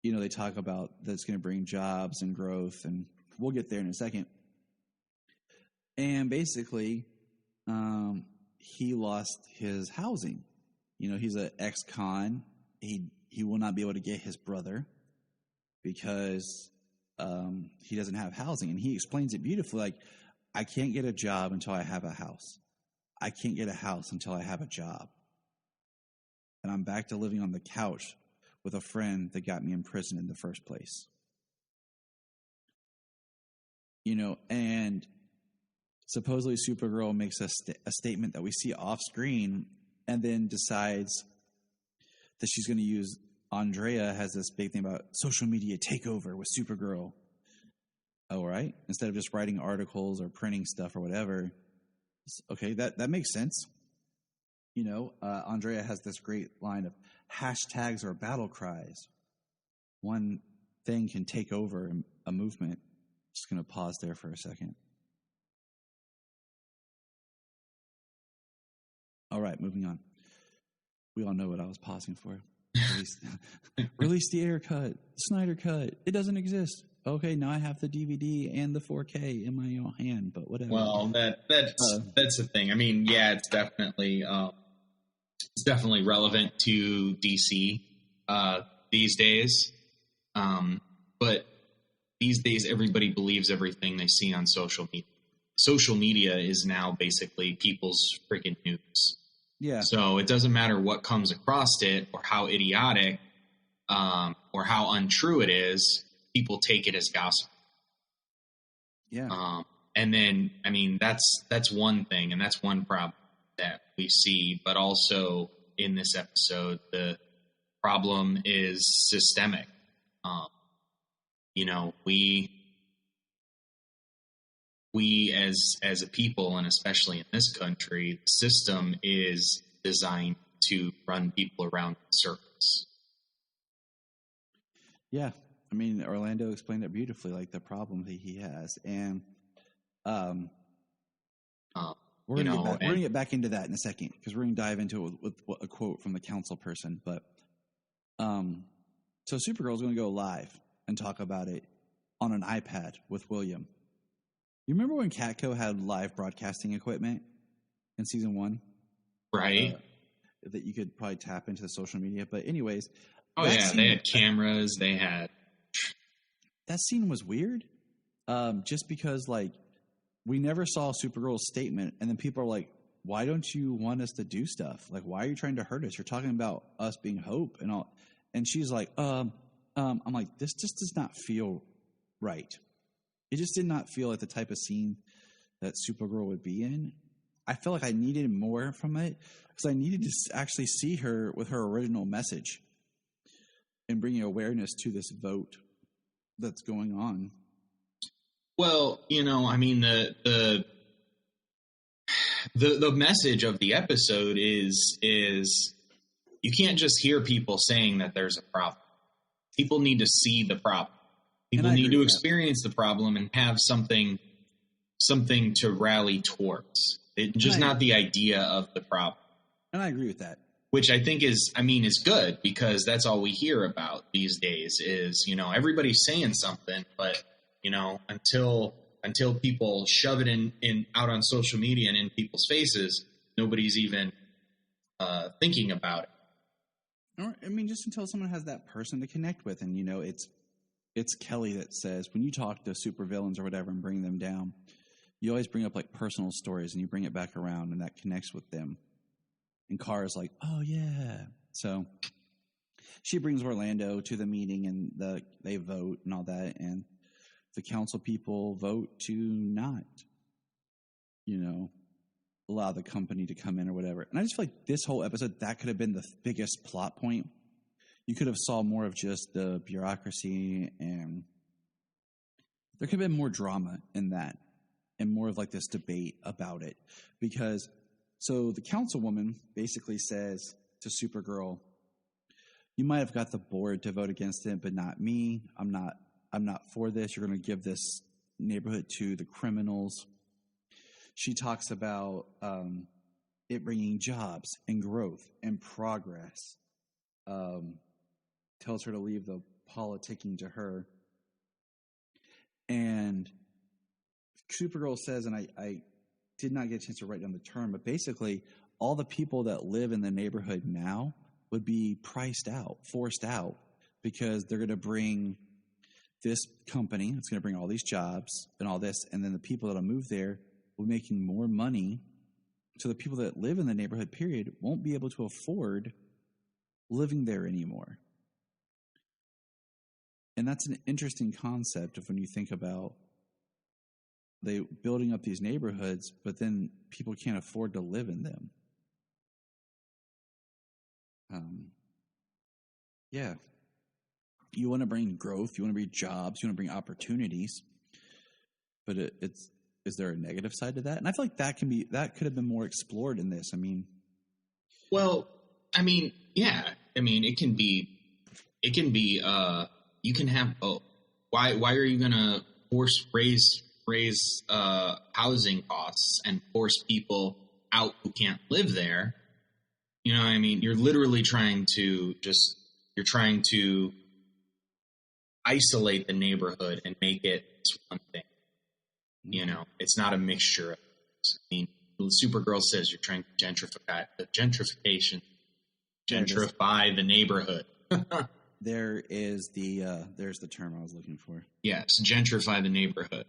Speaker 4: they talk about that's going to bring jobs and growth, and we'll get there in a second. And basically, he lost his housing. He's an ex-con. He will not be able to get his brother because he doesn't have housing. And he explains it beautifully, like, I can't get a job until I have a house. I can't get a house until I have a job. And I'm back to living on the couch with a friend that got me in prison in the first place. And supposedly Supergirl makes a statement that we see off screen, and then decides that she's going to use. Andrea has this big thing about social media takeover with Supergirl. Oh, right. Instead of just writing articles or printing stuff or whatever. Okay, that makes sense. Andrea has this great line of hashtags or battle cries. One thing can take over a movement. Just going to pause there for a second. All right, moving on. We all know what I was pausing for. Release the air cut, Snyder cut. It doesn't exist. Okay, now I have the DVD and the 4K in my hand, but whatever.
Speaker 5: Well, that's the thing. I mean, yeah, it's definitely relevant to DC these days. But these days, everybody believes everything they see on social media. Social media is now basically people's freaking news.
Speaker 4: Yeah.
Speaker 5: So it doesn't matter what comes across it or how idiotic or how untrue it is, people take it as gospel.
Speaker 4: Yeah.
Speaker 5: And then, I mean, that's one thing, and that's one problem that we see. But also in this episode, the problem is systemic. You know, we as a people, and especially in this country, the system is designed to run people around in circles.
Speaker 4: Yeah. I mean, Orlando explained it beautifully, like the problem that he has. And we're going to get back into that in a second, because we're going to dive into it with a quote from the council person. But so Supergirl is going to go live and talk about it on an iPad with William. You remember when Catco had live broadcasting equipment in season 1?
Speaker 5: Right.
Speaker 4: That you could probably tap into the social media. But anyways.
Speaker 5: Oh, yeah. They had cameras. They had.
Speaker 4: That scene was weird. Just because, like, we never saw Supergirl's statement. And then people are like, why don't you want us to do stuff? Like, why are you trying to hurt us? You're talking about us being hope and all. And she's like, I'm like, this just does not feel right. It just did not feel like the type of scene that Supergirl would be in. I felt like I needed more from it, because I needed to actually see her with her original message and bringing awareness to this vote that's going on.
Speaker 5: Well, you know, I mean, the message of the episode is you can't just hear people saying that there's a problem. People need to see the problem. People need to experience the problem and have something to rally towards. It's just not the idea of the problem.
Speaker 4: And I agree with that.
Speaker 5: Which I think is good, because that's all we hear about these days is, you know, everybody's saying something, but, you know, until people shove it in out on social media and in people's faces, nobody's even thinking about it.
Speaker 4: Or, I mean, just until someone has that person to connect with. And, you know, it's Kelly that says, when you talk to supervillains or whatever and bring them down, you always bring up like personal stories and you bring it back around, and that connects with them. And Kara's like, oh yeah. So she brings Orlando to the meeting, and they vote and all that. And the council people vote to not, you know, allow the company to come in or whatever. And I just feel like this whole episode, that could have been the biggest plot point. You could have saw more of just the bureaucracy, and there could have been more drama in that, and more of like this debate about it. Because, so the councilwoman basically says to Supergirl, you might have got the board to vote against it, but not me. I'm not for this. You're going to give this neighborhood to the criminals. She talks about it bringing jobs and growth and progress. Tells her to leave the politicking to her. And Supergirl says, and I did not get a chance to write down the term, but basically all the people that live in the neighborhood now would be priced out, forced out, because they're going to bring this company, it's going to bring all these jobs and all this, and then the people that'll move there will be making more money. So the people that live in the neighborhood, period, won't be able to afford living there anymore. And that's an interesting concept of when you think about they building up these neighborhoods, but then people can't afford to live in them. Yeah. You want to bring growth, you want to bring jobs, you want to bring opportunities, but is there a negative side to that? And I feel like that could have been more explored in this. I mean,
Speaker 5: well, I mean, yeah, I mean, it can be, you can have both. Why are you going to raise housing costs and force people out who can't live there, You know what I mean? You're literally trying to isolate the neighborhood and make it one thing. You know, it's not a mixture of things. I mean, Supergirl says you're trying to gentrify the neighborhood.
Speaker 4: There's the term I was looking for.
Speaker 5: Yes, gentrify the neighborhood.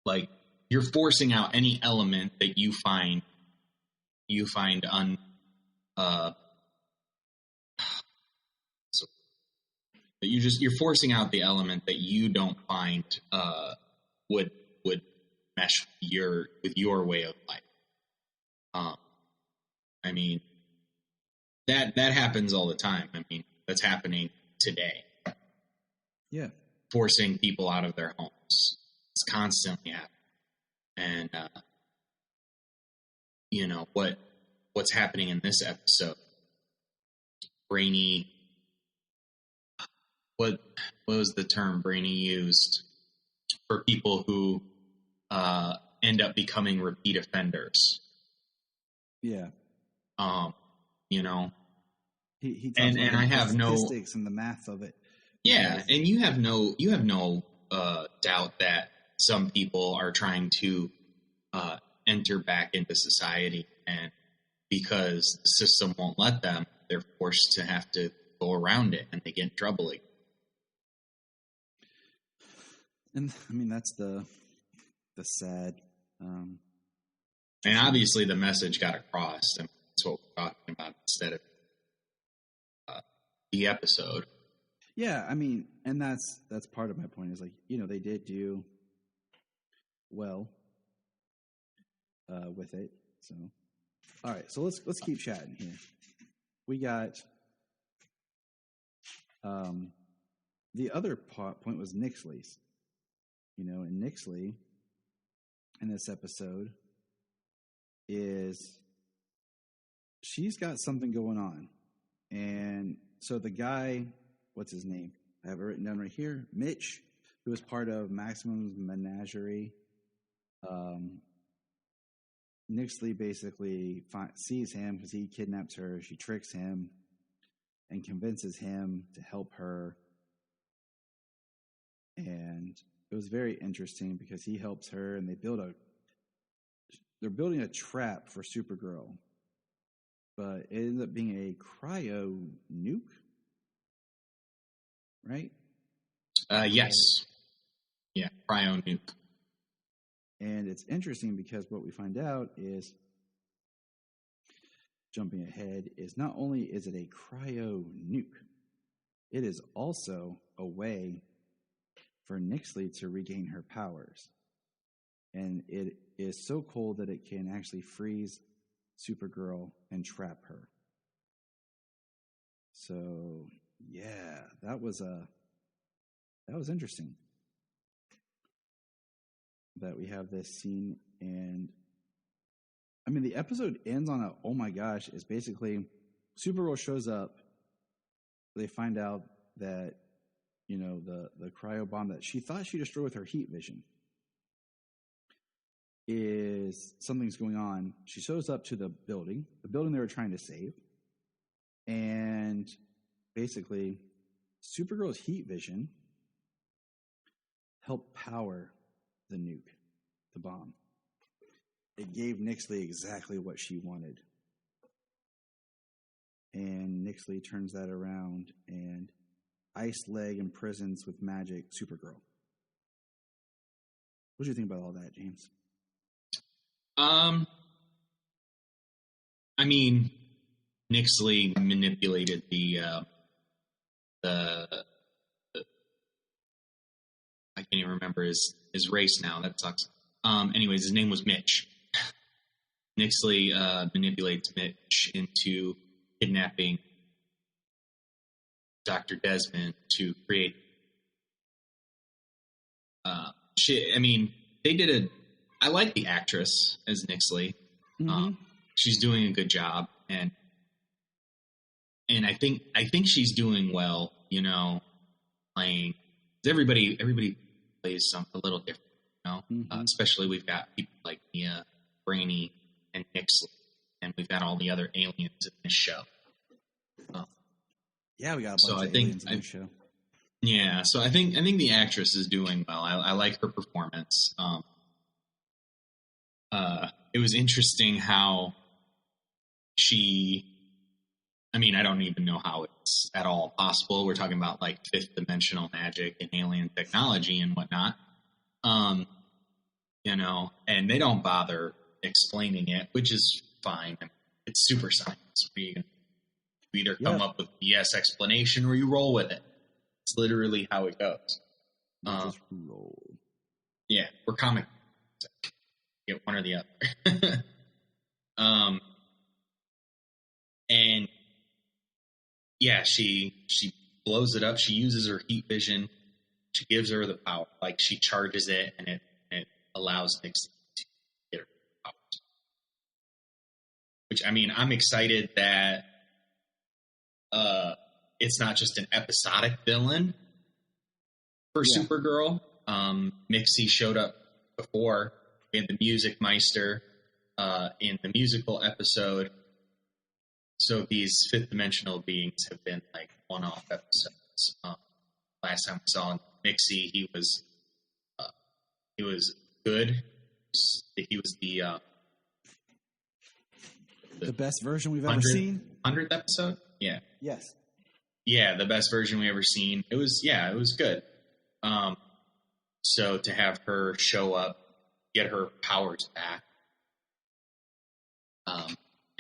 Speaker 5: Like you're forcing out any element that you find you're forcing out the element that you don't find would mesh with your way of life. I mean that happens all the time. I mean that's happening today.
Speaker 4: Yeah,
Speaker 5: forcing people out of their homes. It's constantly happening. And you know what's happening in this episode. Brainy. What was the term Brainy used for people who end up becoming repeat offenders?
Speaker 4: Yeah.
Speaker 5: You know.
Speaker 4: He talks about
Speaker 5: I have
Speaker 4: statistics and the math of it.
Speaker 5: Yeah, and you have no doubt that some people are trying to enter back into society, and because the system won't let them, they're forced to have to go around it, and they get in trouble again.
Speaker 4: And I mean that's the sad.
Speaker 5: And obviously, the message got across, and that's what we're talking about instead of the episode.
Speaker 4: Yeah, I mean, and that's part of my point is like, you know, they did do well with it. So, all right, so let's keep chatting here. We got the other point was Nyxly's. You know, and Nyxly in this episode she's got something going on, and so the guy. What's his name? I have it written down right here. Mitch, who was part of Maximum's menagerie. Nyxly basically sees him because he kidnaps her. She tricks him and convinces him to help her. And it was very interesting because he helps her, and they're building a trap for Supergirl. But it ends up being a cryo nuke. Right?
Speaker 5: Yes. Yeah, cryo nuke.
Speaker 4: And it's interesting because what we find out is, jumping ahead, is not only is it a cryo nuke, it is also a way for Nyxly to regain her powers. And it is so cold that it can actually freeze Supergirl and trap her. So, yeah, that was interesting. That we have this scene, and I mean the episode ends on a oh my gosh. Is basically Supergirl shows up. They find out that, you know, the cryo bomb that she thought she destroyed with her heat vision is something's going on. She shows up to the building they were trying to save, and basically Supergirl's heat vision helped power the nuke, the bomb. It gave Nyxly exactly what she wanted. And Nyxly turns that around and Ice Leg imprisons with magic Supergirl. What do you think about all that, James?
Speaker 5: I mean, Nyxly manipulated the I can't even remember his race now. That sucks. Anyways, his name was Mitch. Nyxly manipulates Mitch into kidnapping Dr. Desmond to create. I mean, they did I like the actress as Nyxly.
Speaker 4: Mm-hmm.
Speaker 5: She's doing a good job, and I think she's doing well. You know, playing. Everybody plays a little different. You know, especially we've got people like Mia, Brainy, and Nyxly. and we've got all the other aliens in this show.
Speaker 4: Yeah, we got a
Speaker 5: So
Speaker 4: bunch
Speaker 5: I
Speaker 4: of
Speaker 5: think
Speaker 4: aliens in this show.
Speaker 5: Yeah, so I think the actress is doing well. I like her performance. It was interesting how I don't even know how it's at all possible. We're talking about like fifth dimensional magic and alien technology and whatnot. And they don't bother explaining it, which is fine. It's super science. You either come up with BS explanation or you roll with it. It's literally how it goes.
Speaker 4: Just roll.
Speaker 5: Yeah, we're comic. Get one or the other. And yeah, she blows it up. She uses her heat vision. She gives her the power. Like she charges it, and it allows Nixie to get her powers. Which I'm excited that it's not just an episodic villain for Supergirl. Mixie showed up before. We had the Music Meister in the musical episode. So these fifth dimensional beings have been like one-off episodes. Last time we saw Mixie, he was good. He was
Speaker 4: the best version we've ever seen.
Speaker 5: 100th episode? Yeah.
Speaker 4: Yes.
Speaker 5: Yeah, the best version we ever seen. It was good. So to have her show up, get her powers back,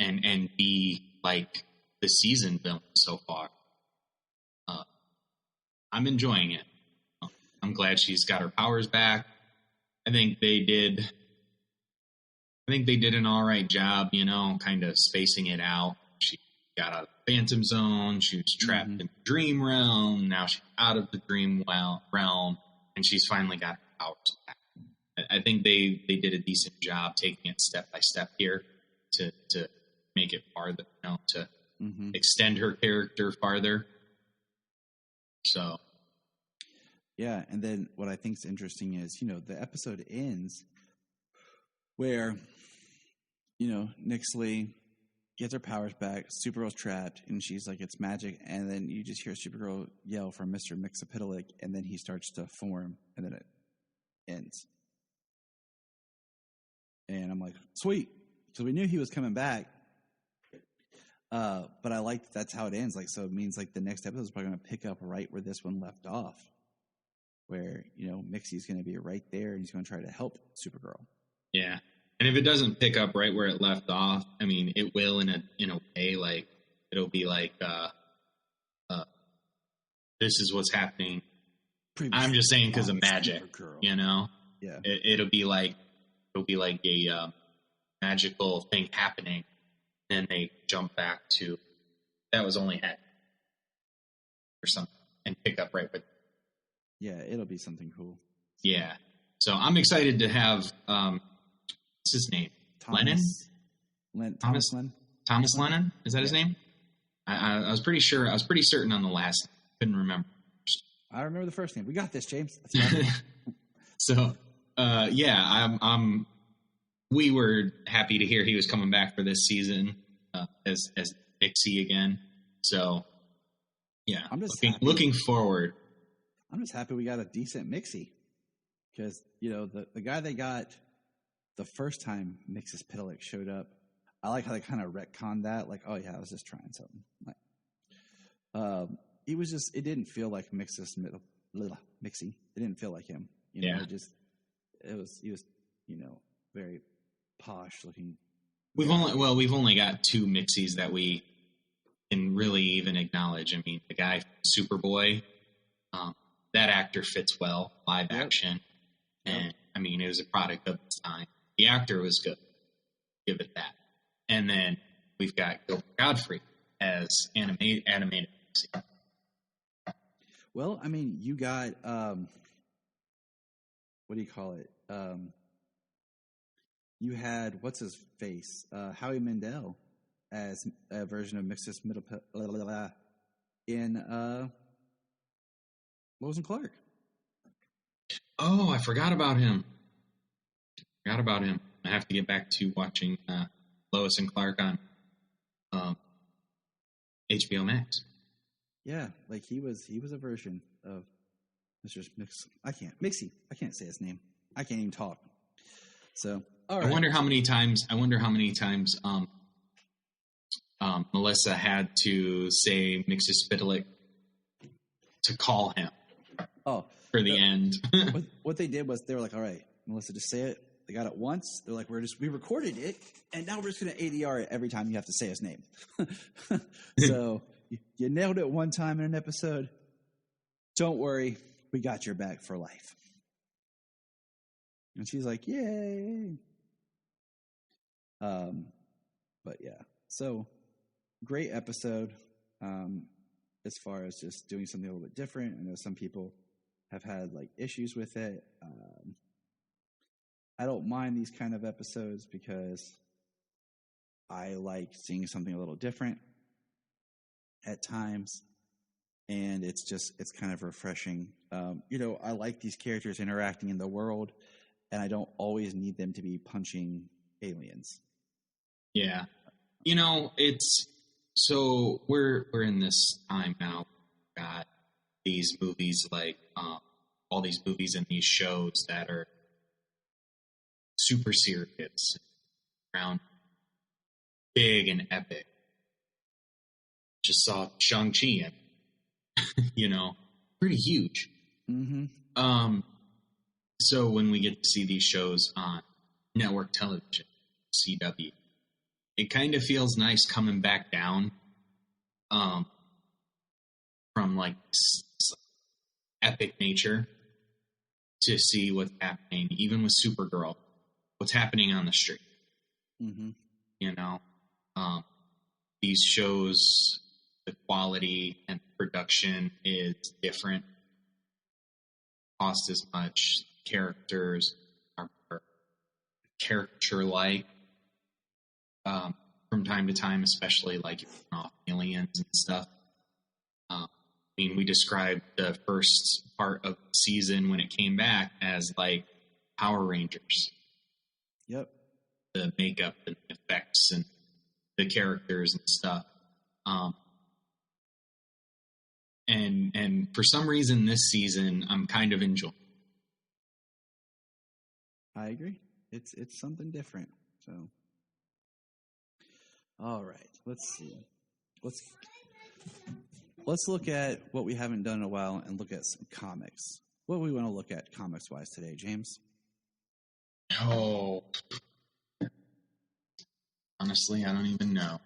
Speaker 5: and be like the season villain so far, I'm enjoying it. I'm glad she's got her powers back. I think they did an all right job, kind of spacing it out. She got out of the Phantom Zone. She was trapped in the Dream Realm. Now she's out of the Dream Realm, and she's finally got her powers back. I think they did a decent job taking it step by step here to make it farther, to extend her character farther. So,
Speaker 4: yeah, and then what I think is interesting is, the episode ends where, Nixley gets her powers back, Supergirl's trapped, and she's like, it's magic, and then you just hear Supergirl yell from Mr. Mxyzptlk, and then he starts to form, and then it ends. And I'm like, sweet. So we knew he was coming back. But I like that's how it ends. Like, so it means like the next episode is probably going to pick up right where this one left off, where Mixie's going to be right there and he's going to try to help Supergirl.
Speaker 5: Yeah, and if it doesn't pick up right where it left off, it will in a way. Like it'll be like, this is what's happening. I'm just saying because of magic,
Speaker 4: Yeah,
Speaker 5: it'll be like a magical thing happening. Then they jump back to that was only had or something and pick up right with.
Speaker 4: Yeah, it'll be something cool.
Speaker 5: Yeah, so I'm excited to have what's his name?
Speaker 4: Thomas
Speaker 5: Lennon? Is that his name? I was pretty sure. I was pretty certain on the last. Couldn't remember.
Speaker 4: I remember the first name. We got this, James.
Speaker 5: So I'm. We were happy to hear he was coming back for this season as Nixie again. So, yeah,
Speaker 4: I'm just
Speaker 5: looking forward.
Speaker 4: I'm just happy we got a decent Mixie because the guy they got the first time Mxyzptlk showed up, I like how they kind of retconned that. Like, oh yeah, I was just trying something. Like, it didn't feel like Mixie. It didn't feel like him. He was very posh looking.
Speaker 5: We've only got two Mixies that we can really even acknowledge. The guy Superboy, that actor fits well live action, and it was a product of its time. The actor was good, give it that. And then we've got Gilbert Godfrey as animated Mixie.
Speaker 4: Well, you got what do you call it? You had what's his face, Howie Mandel, as a version of Mxyzptlk in Lois and Clark.
Speaker 5: Oh, I forgot about him. I have to get back to watching Lois and Clark on HBO Max.
Speaker 4: Yeah, like he was a version of Mr. Mixie. I can't say his name. I can't even talk. So, all right.
Speaker 5: I wonder how many times Melissa had to say Mixospitalik to call him.
Speaker 4: Oh,
Speaker 5: for the end.
Speaker 4: what they did was they were like, "All right, Melissa, just say it." They got it once. They're like, "We recorded it, and now we're just going to ADR it every time you have to say his name." So you nailed it one time in an episode. Don't worry, we got your back for life. And she's like, "Yay!" But yeah, so great episode. As far as just doing something a little bit different, I know some people have had like issues with it. I don't mind these kind of episodes because I like seeing something a little different at times, and it's kind of refreshing. I like these characters interacting in the world, and I don't always need them to be punching aliens.
Speaker 5: Yeah. It's so we're in this time now. We've got these movies like all these movies and these shows that are super serious, around big and epic. Just saw Shang-Chi and pretty huge.
Speaker 4: Mm-hmm.
Speaker 5: So when we get to see these shows on network television, CW, it kind of feels nice coming back down from like epic nature to see what's happening, even with Supergirl, what's happening on the street.
Speaker 4: Mm-hmm.
Speaker 5: These shows, the quality and production is different, cost as much, characters are character-like from time to time, especially like off aliens and stuff. We described the first part of the season when it came back as like Power Rangers.
Speaker 4: Yep.
Speaker 5: The makeup and effects and the characters and stuff. And for some reason this season I'm kind of enjoying.
Speaker 4: I agree. It's something different. So, all right. Let's see. Let's look at what we haven't done in a while and look at some comics. What do we want to look at comics-wise today, James?
Speaker 5: Oh, honestly, I don't even know.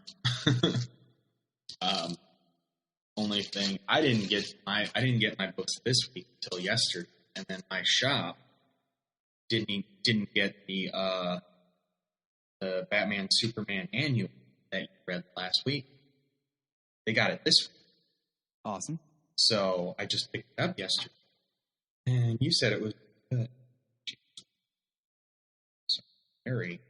Speaker 5: Only thing I didn't get my books this week until yesterday, and then my shop didn't get the Batman Superman annual that you read last week. They got it this week.
Speaker 4: Awesome.
Speaker 5: So I just picked it up yesterday, and you said it was good. So, Harry.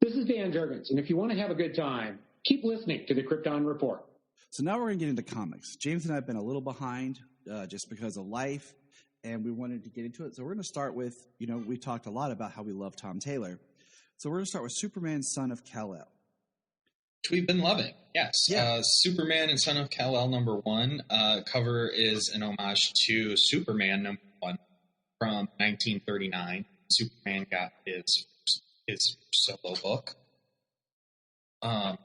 Speaker 7: This is Dan Jurgens, and if you want to have a good time, keep listening to the Krypton Report.
Speaker 4: So now we're going to get into comics. James and I have been a little behind just because of life, and we wanted to get into it. So we're going to start with, we talked a lot about how we love Tom Taylor. So we're going to start with Superman, Son of Kal-El.
Speaker 5: Which we've been loving, yes.
Speaker 4: Yeah.
Speaker 5: Superman and Son of Kal-El #1. Cover is an homage to Superman #1 from 1939. Superman got his solo book. I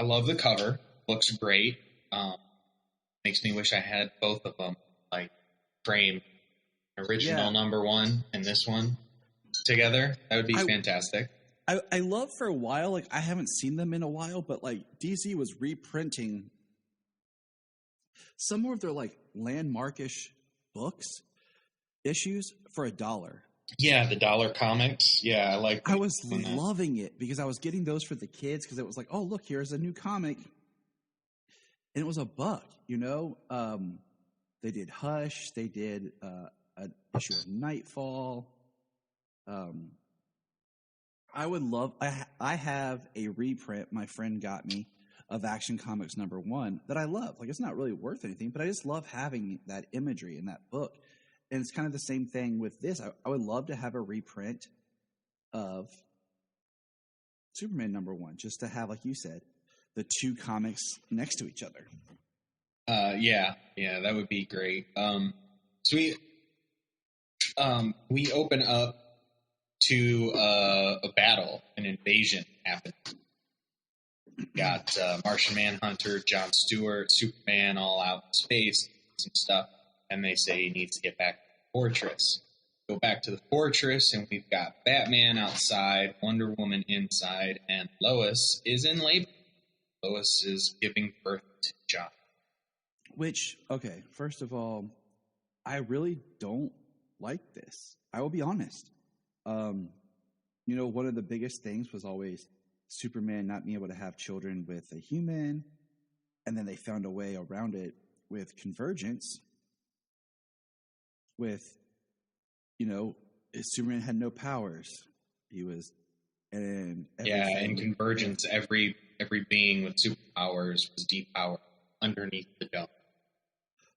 Speaker 5: love the cover. Looks great. Makes me wish I had both of them, like framed. Original #1 and this one together. That would be fantastic.
Speaker 4: I love for a while, like I haven't seen them in a while, but like DC was reprinting some more of their like landmarkish issues for $1.
Speaker 5: Yeah, the dollar comics. Yeah, I like.
Speaker 4: I was loving it because I was getting those for the kids because it was like, oh look, here's a new comic, and it was $1. They did Hush. They did an issue of Nightfall. I would love. I have a reprint my friend got me of Action Comics #1 that I love. Like it's not really worth anything, but I just love having that imagery in that book. And it's kind of the same thing with this. I would love to have a reprint of Superman #1, just to have, like you said, the two comics next to each other.
Speaker 5: Yeah, that would be great. So we open up to a battle, an invasion happening. Got Martian Manhunter, John Stewart, Superman all out in space, some stuff, and they say he needs to get back to the fortress. Go back to the fortress, and we've got Batman outside, Wonder Woman inside, and Lois is in labor. Lois is giving birth to John.
Speaker 4: Which, okay, first of all, I really don't like this. I will be honest. One of the biggest things was always Superman not being able to have children with a human, and then they found a way around it with Convergence. Superman had no powers. He was, and
Speaker 5: in Convergence, every being with superpowers was depowered underneath the dome.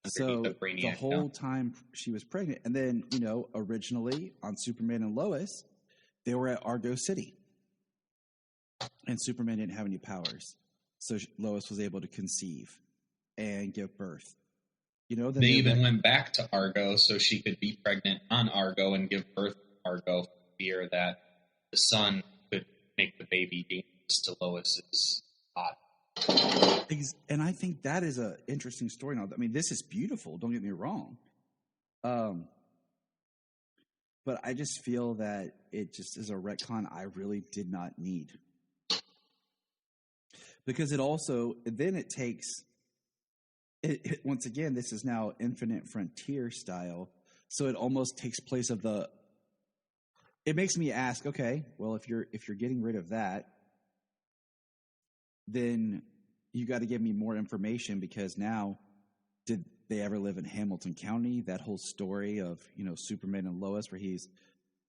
Speaker 4: So the whole time she was pregnant, and then originally on Superman and Lois, they were at Argo City, and Superman didn't have any powers, so Lois was able to conceive and give birth.
Speaker 5: They even went back to Argo so she could be pregnant on Argo and give birth to Argo for fear that the sun could make the baby dangerous to Lois's body.
Speaker 4: And I think that is an interesting story. Now, I mean, this is beautiful. Don't get me wrong. But I just feel that it just is a retcon I really did not need. Because it takes... once again, this is now Infinite Frontier style, so it almost takes place of the. It makes me ask, okay, well, if you're getting rid of that, then you got to give me more information, because now, did they ever live in Hamilton County? That whole story of Superman and Lois, where he's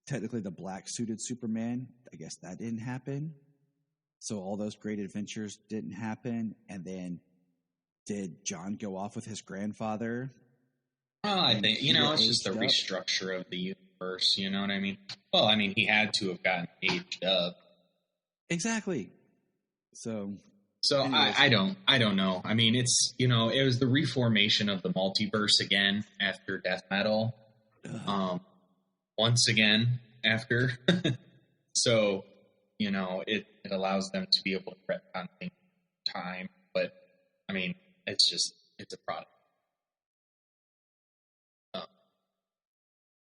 Speaker 4: technically the black suited Superman, I guess that didn't happen. So all those great adventures didn't happen, and then. Did John go off with his grandfather?
Speaker 5: Well, I think, it's just the restructure of the universe, you know what I mean? Well, I mean, he had to have gotten aged up.
Speaker 4: Exactly. So
Speaker 5: I don't know. I mean, it's, it was the reformation of the multiverse again after Death Metal. Once again after. So, it allows them to be able to retcon things time. But, I mean, it's a product.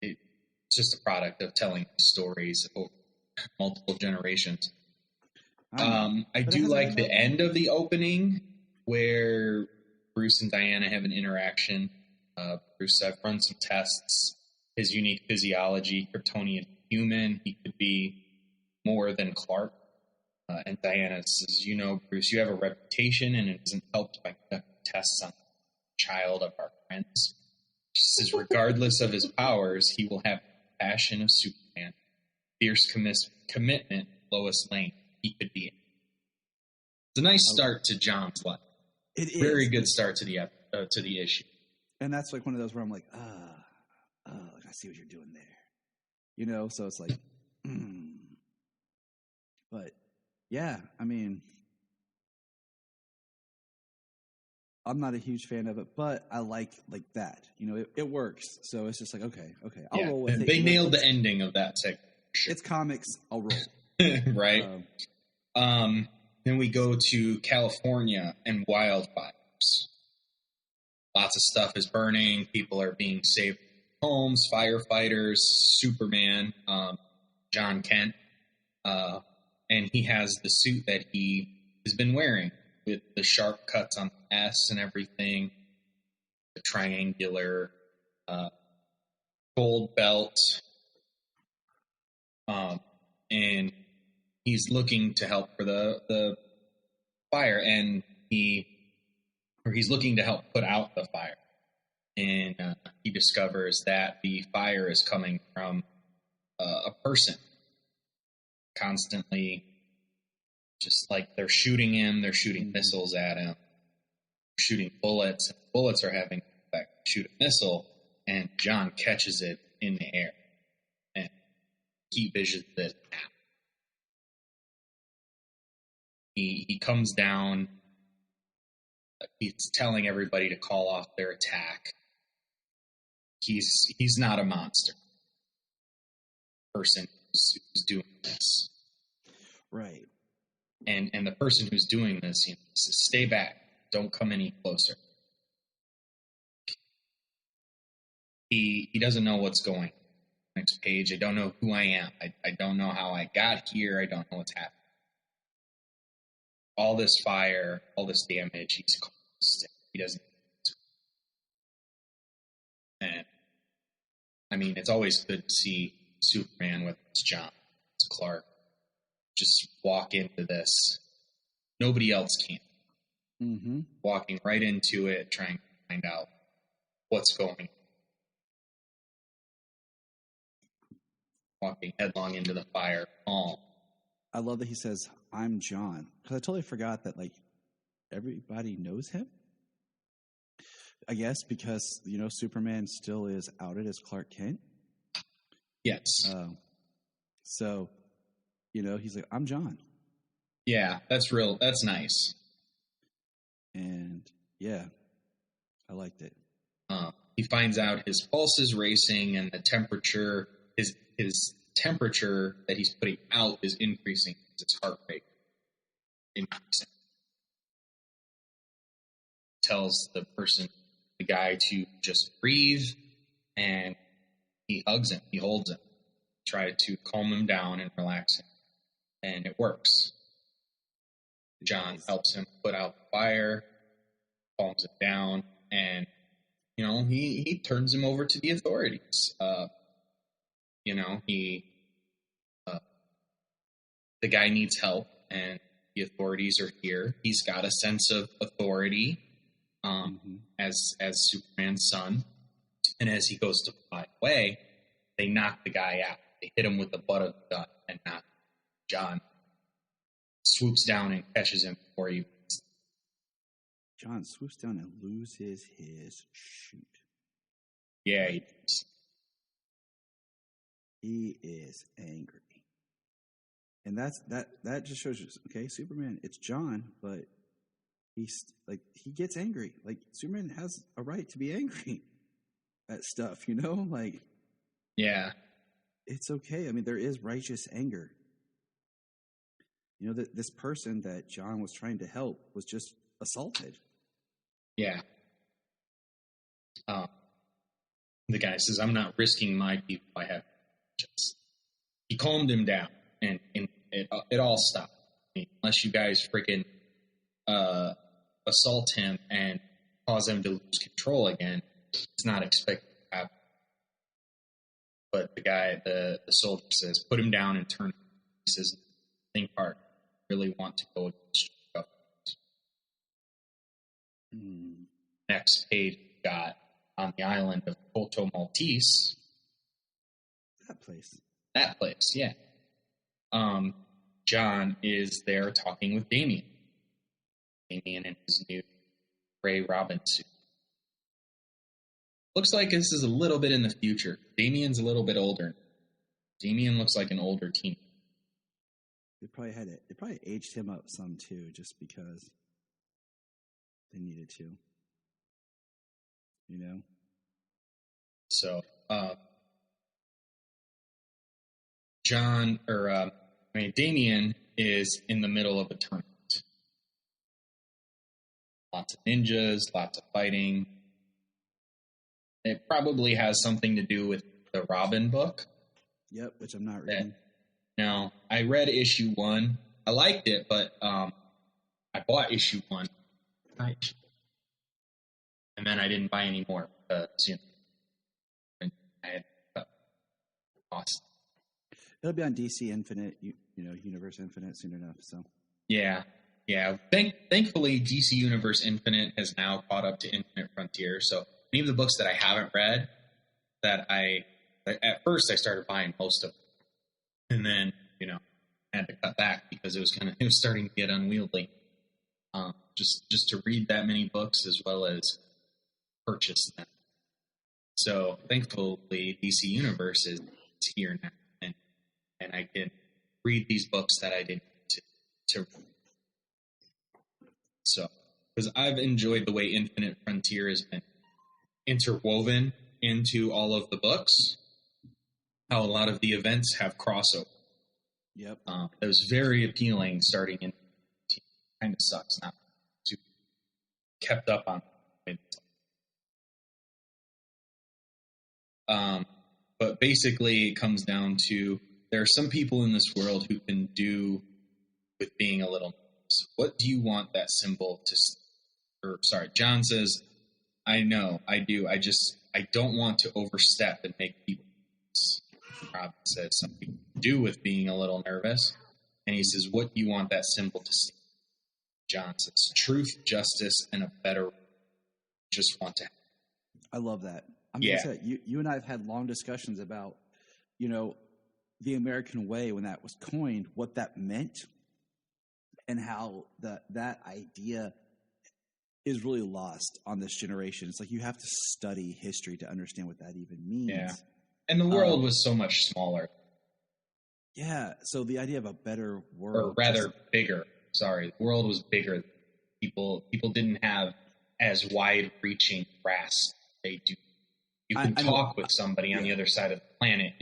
Speaker 5: It's just a product of telling stories over multiple generations. I do like the end of the opening where Bruce and Diana have an interaction. Bruce, I've run some tests. His unique physiology, Kryptonian human, he could be more than Clark. And Diana says, Bruce, you have a reputation, and it isn't helped by conducting tests on the child of our friends. She says, regardless of his powers, he will have the passion of Superman, fierce commitment, Lois Lane. He could be it. It's a nice start to John's life.
Speaker 4: It is.
Speaker 5: Very good start to the issue.
Speaker 4: And that's like one of those where I'm like, like I see what you're doing there. So it's like, But, yeah, I mean, I'm not a huge fan of it, but I like that. It works. So it's just like, okay, I'll roll with it.
Speaker 5: They nailed the ending of that segment. Sure.
Speaker 4: It's comics, I'll roll.
Speaker 5: Right. Then we go to California and wildfires. Lots of stuff is burning. People are being saved from homes, firefighters, Superman, John Kent. And he has the suit that he has been wearing with the sharp cuts on the S and everything, the triangular gold belt. And he's looking to help for the fire, and he's looking to help put out the fire. And he discovers that the fire is coming from a person. Constantly, just like they're shooting him, they're shooting missiles at him, shooting bullets. Bullets are having effect. Shoot a missile, and John catches it in the air, and he visions it He comes down. He's telling everybody to call off their attack. He's not a monster. Person who's doing this.
Speaker 4: Right.
Speaker 5: And the person who's doing this, says, stay back. Don't come any closer. He doesn't know what's going on. Next page, I don't know who I am. I don't know how I got here. I don't know what's happening. All this fire, all this damage, he's caused. He doesn't. And I mean, it's always good to see Superman with John, Clark, just walk into this. Nobody else can.
Speaker 4: Mm-hmm.
Speaker 5: Walking right into it, trying to find out what's going on. Walking headlong into the fire, calm.
Speaker 4: I love that he says, I'm John. Because I totally forgot that, like, everybody knows him. I guess because, Superman still is outed as Clark Kent.
Speaker 5: Yes.
Speaker 4: So, he's like, I'm John.
Speaker 5: Yeah, that's real. That's nice.
Speaker 4: And, yeah, I liked it.
Speaker 5: He finds out his pulse is racing and the temperature, his temperature that he's putting out is increasing. His heart rate increasing. Tells the guy to just breathe, and he hugs him. He holds him. Try to calm him down and relax him. And it works. John helps him put out the fire, calms him down, and, he turns him over to the authorities. The guy needs help, and the authorities are here. He's got a sense of authority as Superman's son. And as he goes to fly away, they knock the guy out. They hit him with the butt of the gun and knock John. Swoops down and catches him before he...
Speaker 4: John swoops down and loses his shoot.
Speaker 5: Yeah, he does.
Speaker 4: He is angry. And that just shows you, okay, Superman, it's John, but he's like, he gets angry. Like, Superman has a right to be angry at stuff, like,
Speaker 5: yeah,
Speaker 4: it's okay. I mean, there is righteous anger. That this person that John was trying to help was just assaulted.
Speaker 5: Yeah. The guy says, I'm not risking my people. I have just. He calmed him down, and it all stopped. I mean, unless you guys freaking assault him and cause him to lose control again, it's not expected to happen. But the guy, the soldier says, put him down and turn him. He says, think hard. I really want to go against your government. Next page, we got on the island of Coto Maltese. That place, yeah. John is there talking with Damian. Damian in his new gray Robin suit. Looks like this is a little bit in the future. Damian's a little bit older. Damian looks like an older teen.
Speaker 4: They probably aged him up some too, just because they needed to.
Speaker 5: So, Damian is in the middle of a tournament. Lots of ninjas, lots of fighting. It probably has something to do with the Robin book.
Speaker 4: Yep, which I'm not reading.
Speaker 5: No, I read issue 1. I liked it, but I bought issue 1. Right. And then I didn't buy any more because, I had cost.
Speaker 4: It'll be on DC Infinite, Universe Infinite soon enough. So
Speaker 5: yeah. Thankfully, DC Universe Infinite has now caught up to Infinite Frontier. So any of the books that I haven't read, that at first I started buying most of them, and then had to cut back because it was starting to get unwieldy. Just to read that many books as well as purchase them. So thankfully, DC Universe is here now. And I can read these books that I didn't to So, because I've enjoyed the way Infinite Frontier has been interwoven into all of the books, how a lot of the events have crossover.
Speaker 4: Yep.
Speaker 5: It was very appealing starting in. Kind of sucks not to kept up on. But basically, it comes down to there are some people in this world who can do with being a little. What do you want that symbol to? John says, "I know, I do. I don't want to overstep and make people." Robin says, "Some people do with being a little nervous," and he says, "What do you want that symbol to stand?" John says, "Truth, justice, and a better. Just want to."
Speaker 4: I love that. I'm gonna say, you and I have had long discussions about, the American way when that was coined, what that meant, and how that idea is really lost on this generation. It's like you have to study history to understand what that even means.
Speaker 5: Yeah, and the world was so much smaller.
Speaker 4: Yeah, so the idea of a better world,
Speaker 5: or rather, bigger. Sorry, the world was bigger. People didn't have as wide-reaching grasp they do. You can talk with somebody on the other side of the planet.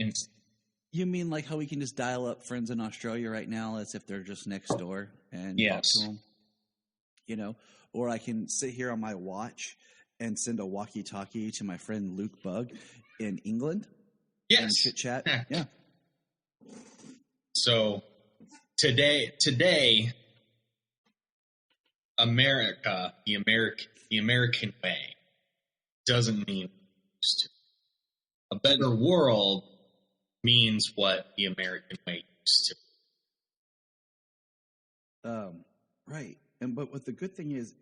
Speaker 4: You mean like how we can just dial up friends in Australia right now as if they're just next door and talk to them? Or I can sit here on my watch and send a walkie-talkie to my friend Luke Bugg in England.
Speaker 5: Yes.
Speaker 4: And chit-chat. Yeah.
Speaker 5: So today, America, the American way, doesn't mean a better world means what the American way used
Speaker 4: to. Right. But what the good thing is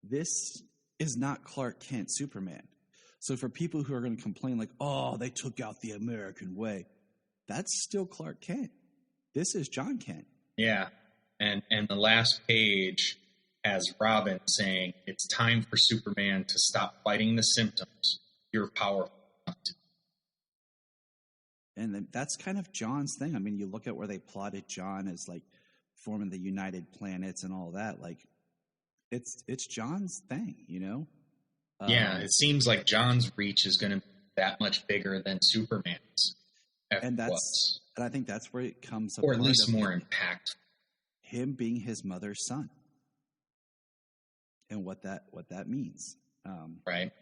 Speaker 4: this is not Clark Kent Superman. So for people who are going to complain like, oh, they took out the American way, that's still Clark Kent. This is John Kent.
Speaker 5: Yeah. And the last page has Robin saying, it's time for Superman to stop fighting the symptoms. You're powerful.
Speaker 4: And then that's kind of John's thing. I mean, you look at where they plotted John as like forming the United Planets and all that. Like, it's John's thing,
Speaker 5: Yeah, it seems like John's reach is going to be that much bigger than Superman's.
Speaker 4: And I think that's where it comes,
Speaker 5: or at least more impactful.
Speaker 4: Him being his mother's son, and what that means.
Speaker 5: Right.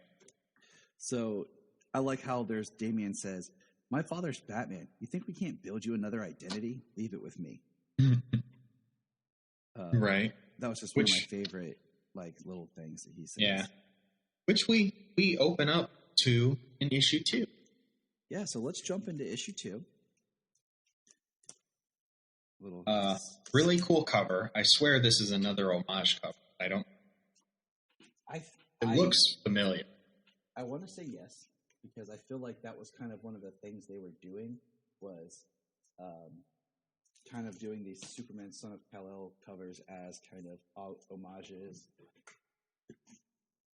Speaker 4: So I like how Damian says, "My father's Batman. You think we can't build you another identity? Leave it with me."
Speaker 5: Right.
Speaker 4: That was just one of my favorite little things that he says.
Speaker 5: Yeah. Which we open up to in issue 2.
Speaker 4: Yeah. So let's jump into issue 2.
Speaker 5: Really cool cover. I swear this is another homage cover. It looks familiar.
Speaker 4: I want to say yes, because I feel like that was kind of one of the things they were doing was kind of doing these Superman Son of Kal-El covers as kind of homages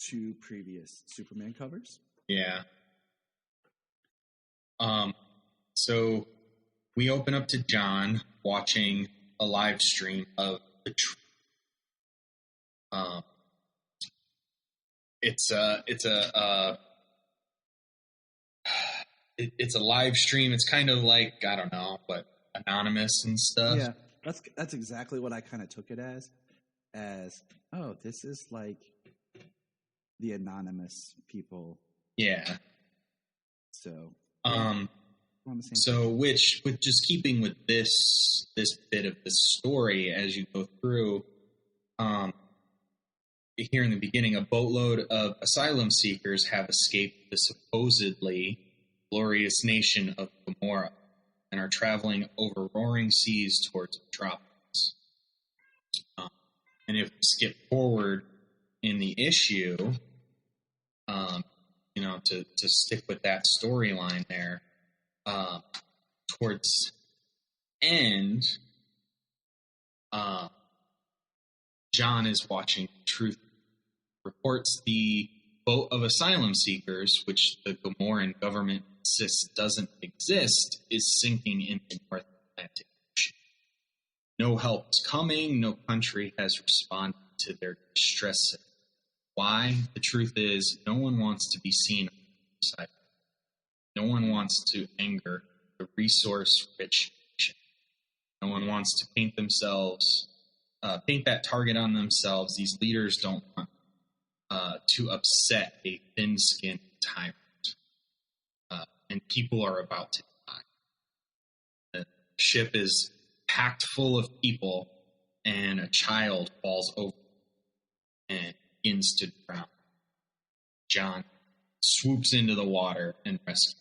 Speaker 4: to previous Superman covers.
Speaker 5: Yeah. So we open up to John watching a live stream of the it's a live stream. It's kind of like, I don't know, but anonymous and stuff.
Speaker 4: Yeah, that's exactly what I kind of took it as oh, this is like the anonymous people.
Speaker 5: Yeah.
Speaker 4: So
Speaker 5: which with just keeping with this bit of the story as you go through, here in the beginning, a boatload of asylum seekers have escaped the supposedly glorious nation of Gomorrah and are traveling over roaring seas towards the tropics. And if we skip forward in the issue, to stick with that storyline there, towards end, John is watching Truth reports the boat of asylum seekers, which the Gomorran government insists doesn't exist, is sinking in the North Atlantic Ocean. No help is coming. No country has responded to their distress. Why? The truth is, no one wants to be seen on the side. No one wants to anger the resource-rich nation. No one wants to paint that target on themselves. These leaders don't want to upset a thin-skinned tyrant. And people are about to die. The ship is packed full of people, and a child falls over and begins to drown. John swoops into the water and rescues.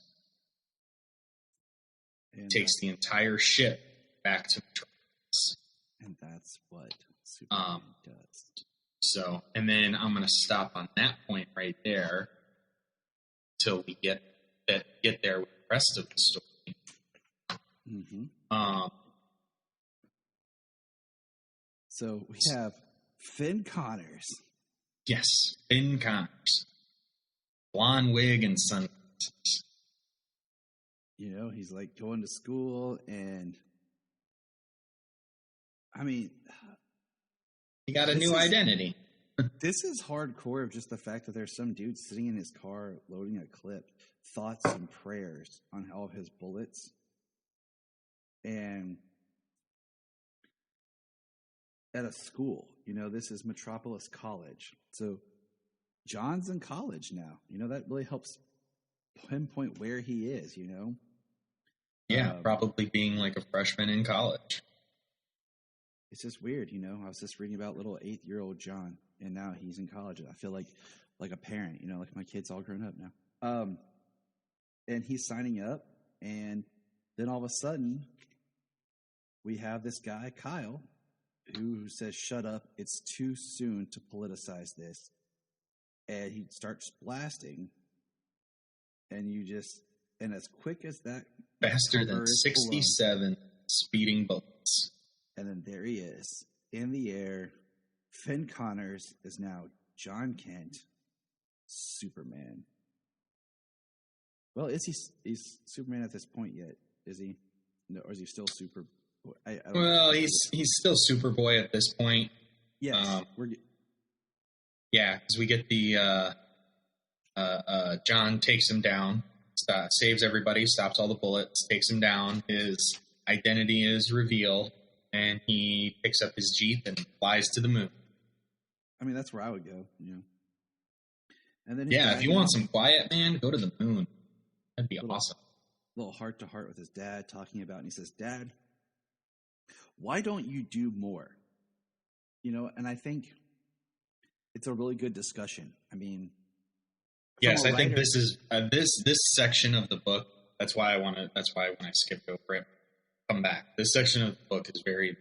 Speaker 4: And
Speaker 5: Takes the entire ship back to Metropolis.
Speaker 4: And that's what Superman does.
Speaker 5: So, and then I'm going to stop on that point right there till we get there with the rest of the story.
Speaker 4: Mm-hmm. So we have Finn Connors.
Speaker 5: Yes, Finn Connors. Blonde wig and sunglasses.
Speaker 4: You know, he's like going to school, and I mean,
Speaker 5: He got a new identity.
Speaker 4: This is hardcore of just the fact that there's some dude sitting in his car loading a clip, thoughts and prayers on all of his bullets. And at a school, you know, this is Metropolis College. So John's in college now. You know, that really helps pinpoint where he is, you know?
Speaker 5: Yeah, probably being like a freshman in college.
Speaker 4: It's just weird, you know? I was just reading about little 8-year-old John, and now he's in college. I feel like a parent, you know, like my kid's all grown up now. And he's signing up, and then all of a sudden, we have this guy, Kyle, who says, "Shut up, it's too soon to politicize this." And he starts blasting, and as quick as that...
Speaker 5: Faster than 67 speeding bullets.
Speaker 4: And then there he is, in the air. Finn Connors is now John Kent, Superman. Well, he's Superman at this point yet? Is he? No, or is he still Super? I don't know.
Speaker 5: He's still Superboy at this point.
Speaker 4: Yes.
Speaker 5: Yeah, because we get the John takes him down, saves everybody, stops all the bullets, takes him down. His identity is revealed, and he picks up his Jeep and flies to the moon.
Speaker 4: I mean, that's where I would go, you know. And then
Speaker 5: if you want some quiet, man, go to the moon. That'd be awesome.
Speaker 4: Little heart to heart with his dad talking about, and he says, "Dad, why don't you do more?" You know, and I think it's a really good discussion. I mean,
Speaker 5: yes, I think this is this section of the book. That's why when I skipped over it, come back. This section of the book is very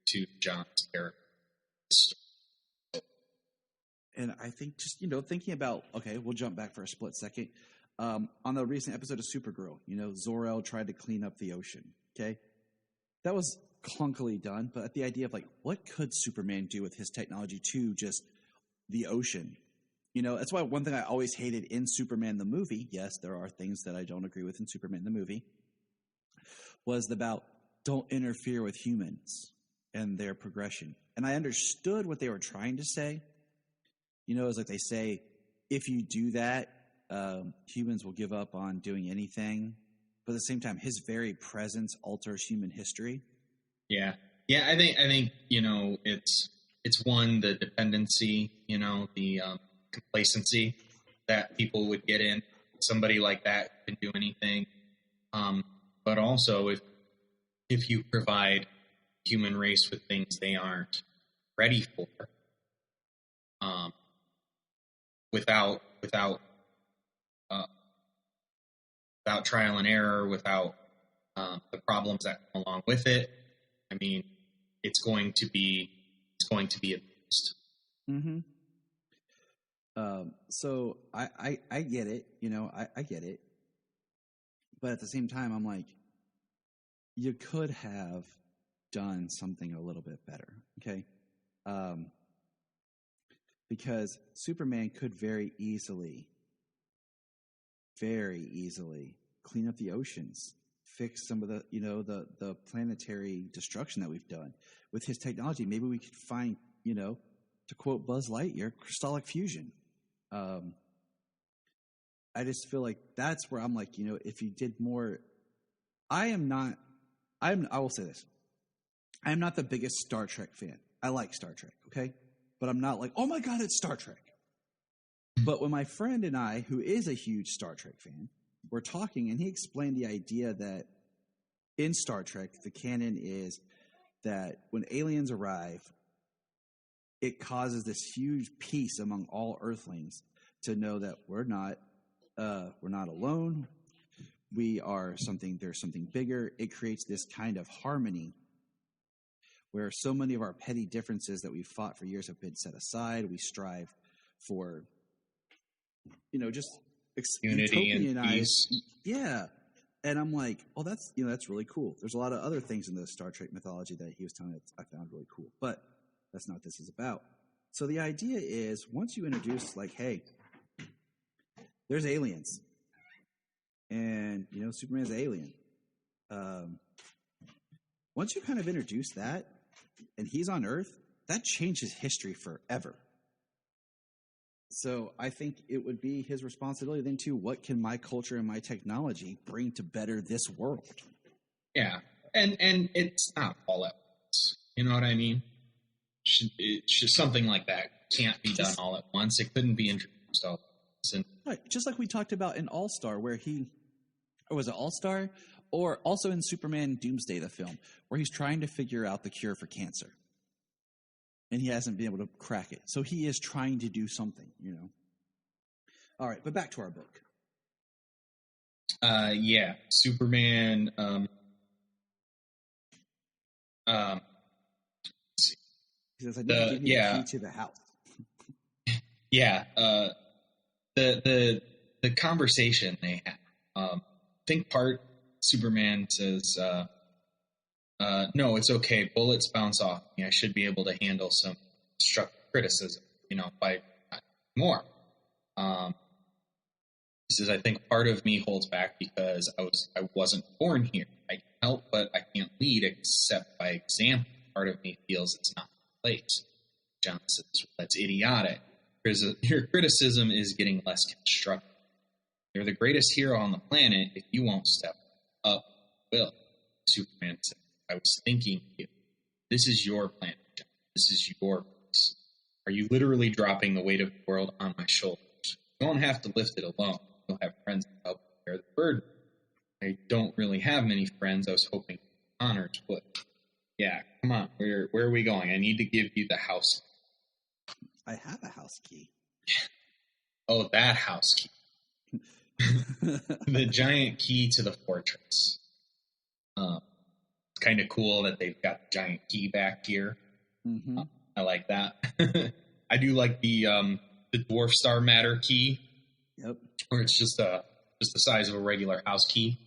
Speaker 5: to John's character.
Speaker 4: And I think just, you know, thinking about, okay, we'll jump back for a split second. On the recent episode of Supergirl, you know, Zor-El tried to clean up the ocean. Okay, that was clunkily done, but the idea of like, what could Superman do with his technology to just the ocean? You know, that's why one thing I always hated in Superman the movie, yes, there are things that I don't agree with in Superman the movie, was about don't interfere with humans and their progression. And I understood what they were trying to say. You know, it's like they say, if you do that, humans will give up on doing anything. But at the same time, his very presence alters human history. Yeah.
Speaker 5: Yeah, I think you know, it's one, the dependency, you know, the complacency that people would get in. Somebody like that can do anything. But also if you provide human race with things they aren't ready for, without trial and error, without the problems that come along with it, I mean, it's going to be abused.
Speaker 4: Mm-hmm. So I get it, you know, I get it. But at the same time, I'm like, you could have done something a little bit better, okay? Because Superman could very easily clean up the oceans, fix some of the, you know, the planetary destruction that we've done. With his technology, maybe we could find, you know, to quote Buzz Lightyear, crystallic fusion. I just feel like that's where I'm like, if you did more, I will say this. I am not the biggest Star Trek fan. I like Star Trek, okay? But I'm not like, oh my God, it's Star Trek. But when my friend and I, who is a huge Star Trek fan, were talking, and he explained the idea that in Star Trek, the canon is that when aliens arrive, it causes this huge peace among all Earthlings to know that we're not alone. We are something. There's something bigger. It creates this kind of harmony where so many of our petty differences that we've fought for years have been set aside. We strive for, just
Speaker 5: unity and peace.
Speaker 4: Yeah. And I'm like, oh, that's really cool. There's a lot of other things in the Star Trek mythology that he was telling me I found really cool, but that's not what this is about. So the idea is once you introduce like, hey, there's aliens and, Superman's an alien. Once you kind of introduce that and he's on Earth, that changes history forever. So I think it would be his responsibility then to what can my culture and my technology bring to better this world?
Speaker 5: Yeah. And it's not all at once. You know what I mean? It's just something like that can't be done all at once. It couldn't be introduced all at once. And
Speaker 4: right. Just like we talked about in All-Star, or was it All-Star? Or also in Superman Doomsday, the film, where he's trying to figure out the cure for cancer. And he hasn't been able to crack it. So he is trying to do something, All right, but back to our book.
Speaker 5: Yeah, Superman.
Speaker 4: He says, "I need to give you the key to the house."
Speaker 5: Yeah, the conversation they had. I think part Superman says, "No, it's okay. Bullets bounce off me. I should be able to handle some constructive criticism. By more." He says, "I think part of me holds back because I wasn't born here. I can help, but I can't lead except by example. Part of me feels it's not my place." John says, "That's idiotic. Your criticism is getting less constructive. You're the greatest hero on the planet. If you won't step up, will." Superman said, "I was thinking of you. This is your planet, John. This is your place. Are you literally dropping the weight of the world on my shoulders? You don't have to lift it alone. You'll have friends to help bear the burden. I don't really have many friends. I was hoping Connors would." Yeah, come on. Where are we going? I need to give you the house.
Speaker 4: I have a house key.
Speaker 5: Oh, that house key. The giant key to the fortress. It's kind of cool that they've got the giant key back here.
Speaker 4: Mm-hmm.
Speaker 5: I like that. I do like the Dwarf Star Matter key.
Speaker 4: Yep.
Speaker 5: Where it's just the size of a regular house key.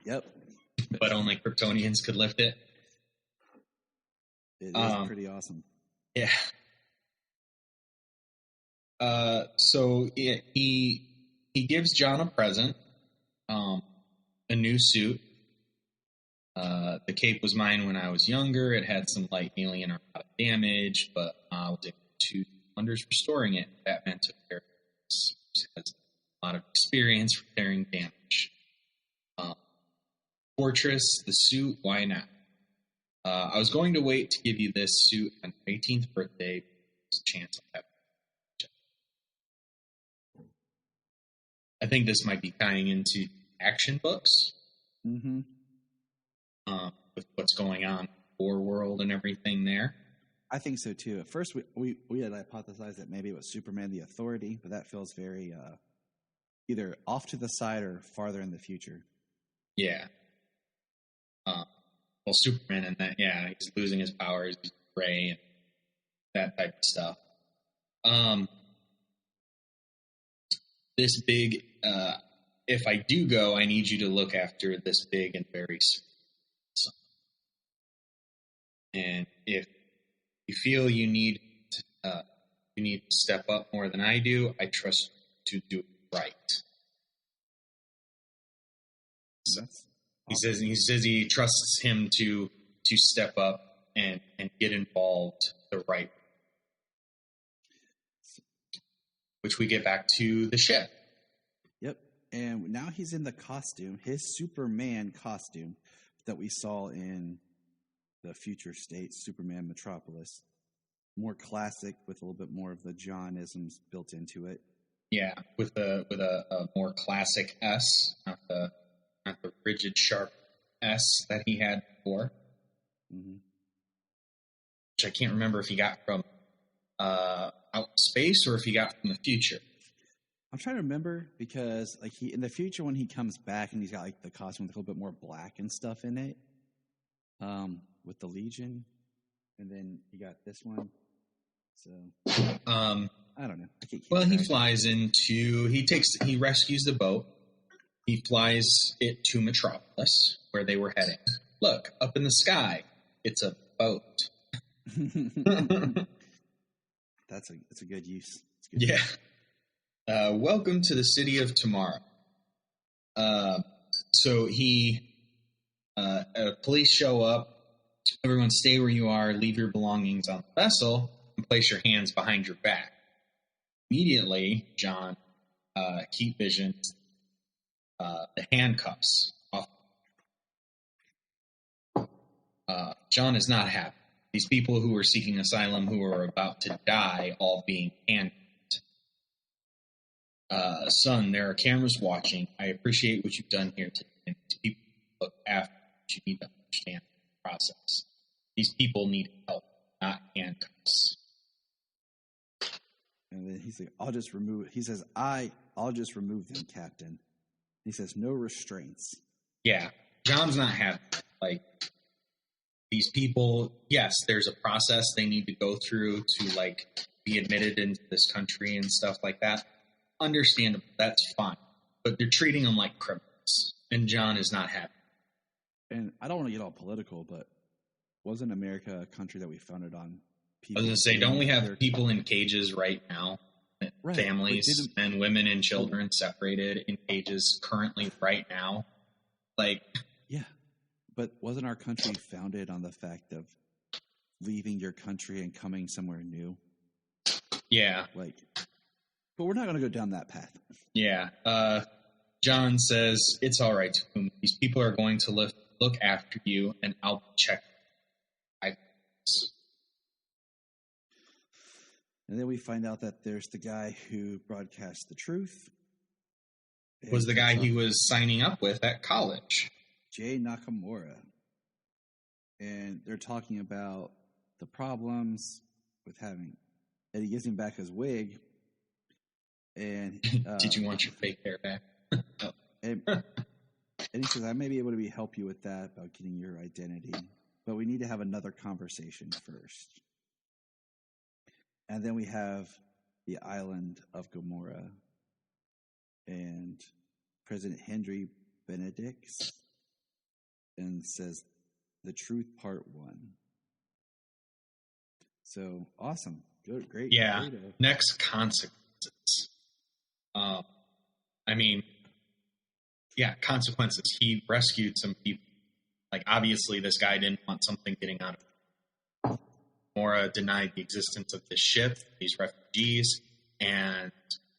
Speaker 4: Yep.
Speaker 5: But only Kryptonians could lift it.
Speaker 4: It is pretty awesome.
Speaker 5: Yeah. So he gives John a present, a new suit. The cape was mine when I was younger. It had some light alien or damage, but I was able to do wonders restoring it. Batman took care of it. He has a lot of experience repairing damage. Fortress, the suit, why not? I was going to wait to give you this suit on your 18th birthday. There's a chance I'll have it. I think this might be tying into action books.
Speaker 4: Mm-hmm.
Speaker 5: With what's going on in the War world and everything there.
Speaker 4: I think so too. At first, we had hypothesized that maybe it was Superman the Authority, but that feels very either off to the side or farther in the future.
Speaker 5: Yeah. Well, Superman and that, yeah, he's losing his powers, he's gray, and that type of stuff. This big, if I do go, I need you to look after this big and very small son. And if you feel you need to step up more than I do, I trust you to do it right. He says he trusts him to step up and get involved the right way. which we get back to the ship.
Speaker 4: Yep. And now he's in the costume, his Superman costume that we saw in the future state, Superman Metropolis. More classic with a little bit more of the John-isms built into it.
Speaker 5: Yeah, with a more classic S, not the rigid, sharp S that he had before.
Speaker 4: Mm-hmm.
Speaker 5: Which I can't remember if he got from out space or if he got from the future.
Speaker 4: I'm trying to remember because like he in the future when he comes back and he's got like the costume with a little bit more black and stuff in it, with the Legion, and then you got this one. So I don't know.
Speaker 5: He flies he rescues the boat. He flies it to Metropolis where they were heading. Look, up in the sky, it's a boat.
Speaker 4: It's a good use. It's good
Speaker 5: use. Welcome to the city of tomorrow. So police show up. Everyone stay where you are, leave your belongings on the vessel, and place your hands behind your back. Immediately, John heat visions the handcuffs off. John is not happy. These people who are seeking asylum, who are about to die, all being handcuffed. Son, there are cameras watching. I appreciate what you've done here today. These people look after what you need to understand the process. These people need help, not handcuffs.
Speaker 4: And then he's like, I'll just remove them, Captain. He says, no restraints.
Speaker 5: Yeah, John's not happy. Like, these people, yes, there's a process they need to go through to, like, be admitted into this country and stuff like that. Understandable, that's fine. But they're treating them like criminals, and John is not happy.
Speaker 4: And I don't want to get all political, but wasn't America a country that we founded on people?
Speaker 5: I was going to say, don't we have people in cages right now? Right. Families, men, women, and children separated in cages currently right now? Like,
Speaker 4: yeah. But wasn't our country founded on the fact of leaving your country and coming somewhere new?
Speaker 5: Yeah.
Speaker 4: Like, but we're not going to go down that path.
Speaker 5: Yeah. John says, it's all right. These people are going to look after you, and I'll check.
Speaker 4: And then we find out that there's the guy who broadcast the truth.
Speaker 5: Was the guy he was signing up with at college.
Speaker 4: Jay Nakamura. And they're talking about the problems with having Eddie gives him back his wig. And
Speaker 5: did you want your fake hair back?
Speaker 4: Oh. and he says, I may be able to help you with that about getting your identity, but we need to have another conversation first. And then we have the island of Gomorrah and President Henry Benedicts and says the truth part 1. So awesome. Good, great.
Speaker 5: Yeah.
Speaker 4: Great,
Speaker 5: Next consequences. Consequences. He rescued some people. Like, obviously this guy didn't want something getting out of him. Mora denied the existence of this ship, these refugees, and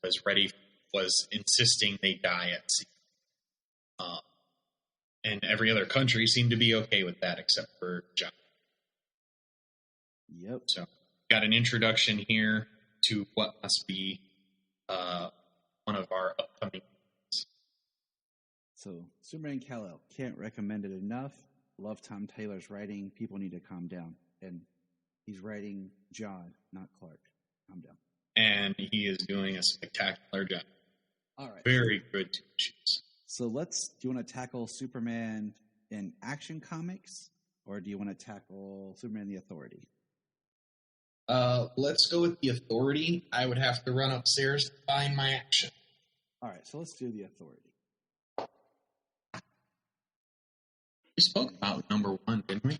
Speaker 5: was insisting they die at sea. And every other country seemed to be okay with that except for John.
Speaker 4: Yep.
Speaker 5: So, got an introduction here to what must be one of our upcoming movies.
Speaker 4: So, Superman Kal-El, can't recommend it enough. Love Tom Taylor's writing. People need to calm down. And he's writing John, not Clark. Calm down.
Speaker 5: And he is doing a spectacular job.
Speaker 4: All right.
Speaker 5: Very good to choose.
Speaker 4: So do you want to tackle Superman in Action Comics, or do you want to tackle Superman the Authority?
Speaker 5: Let's go with the Authority. I would have to run upstairs to find my Action.
Speaker 4: All right, so let's do the Authority.
Speaker 5: We spoke about number 1, didn't we?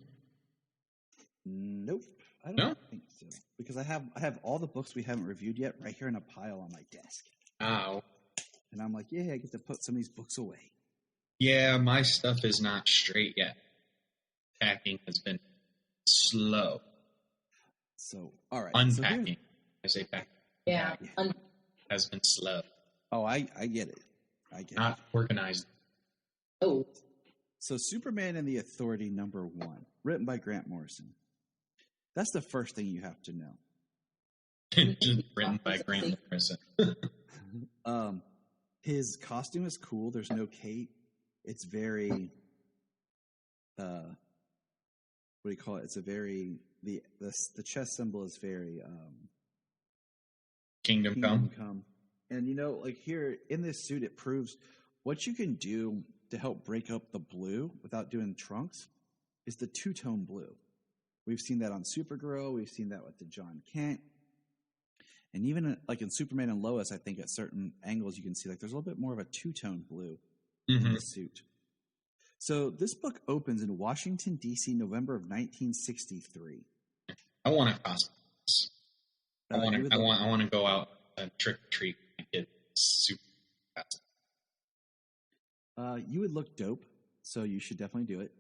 Speaker 4: Nope. I don't think so. Because I have all the books we haven't reviewed yet right here in a pile on my desk.
Speaker 5: Oh.
Speaker 4: And I'm like, yeah, I get to put some of these books away.
Speaker 5: Yeah, my stuff is not straight yet. Packing has been slow.
Speaker 4: So, all right.
Speaker 5: Unpacking. I say packing.
Speaker 8: Yeah.
Speaker 5: has been slow.
Speaker 4: Oh, I get it. I get
Speaker 5: Not
Speaker 4: it.
Speaker 5: organized. Oh.
Speaker 4: So Superman and the Authority #1, written by Grant Morrison. That's the first thing you have to know.
Speaker 5: Just written by Grant Morrison.
Speaker 4: His costume is cool. There's no cape. It's very, what do you call it? It's a very, the chest symbol is very,
Speaker 5: Kingdom Come.
Speaker 4: And like here in this suit, it proves what you can do to help break up the blue without doing trunks is the two-tone blue. We've seen that on Supergirl. We've seen that with the John Kent. And even like in Superman and Lois, I think at certain angles you can see like there's a little bit more of a two-tone blue in the suit. So this book opens in Washington, D.C., November of 1963.
Speaker 5: I want to cosplay this. I want to go out and trick or treat my kid super fast.
Speaker 4: You would look dope, so you should definitely do it.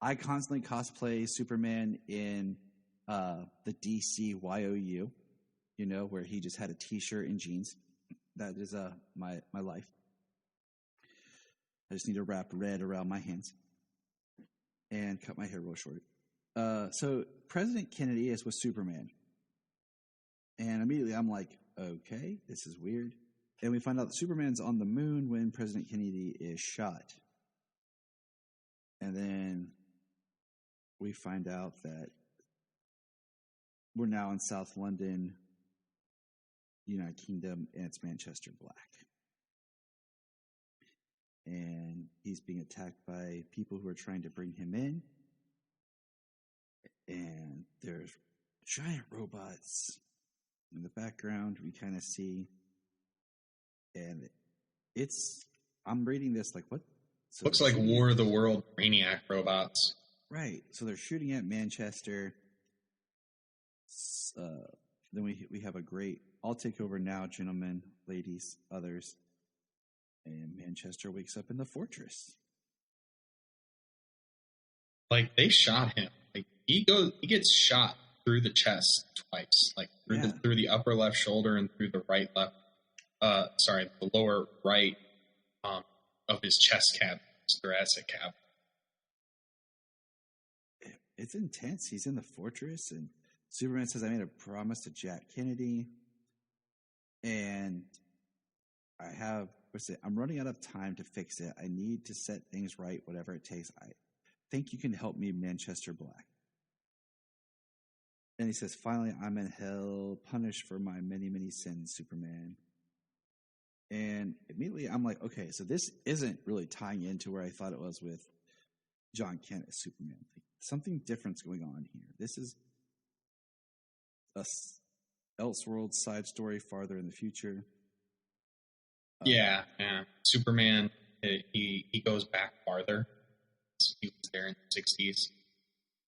Speaker 4: I constantly cosplay Superman in the DC YOU, where he just had a T-shirt and jeans. That is my life. I just need to wrap red around my hands and cut my hair real short. So President Kennedy is with Superman. And immediately I'm like, okay, this is weird. And we find out that Superman's on the moon when President Kennedy is shot. And then we find out that we're now in South London, United Kingdom, and it's Manchester Black. And he's being attacked by people who are trying to bring him in. And there's giant robots in the background we kind of see. And I'm reading this like, what? So
Speaker 5: looks like War of the World Brainiac robots.
Speaker 4: Right. So they're shooting at Manchester. Then we have a great, I'll take over now, gentlemen, ladies, others. And Manchester wakes up in the fortress.
Speaker 5: Like they shot him. Like he gets shot through the chest twice, like through the upper left shoulder and through the the lower right of his chest cavity, his thoracic cavity.
Speaker 4: It's intense. He's in the fortress, and Superman says, I made a promise to Jack Kennedy, and I'm running out of time to fix it. I need to set things right, whatever it takes. I think you can help me, Manchester Black. And he says, finally, I'm in hell, punished for my many, many sins, Superman. And immediately I'm like, okay, so this isn't really tying into where I thought it was with John Kent as Superman. Like, something different's going on here. This is a Elseworld side story farther in the future.
Speaker 5: Yeah. Superman, he goes back farther. He was there in the 60s.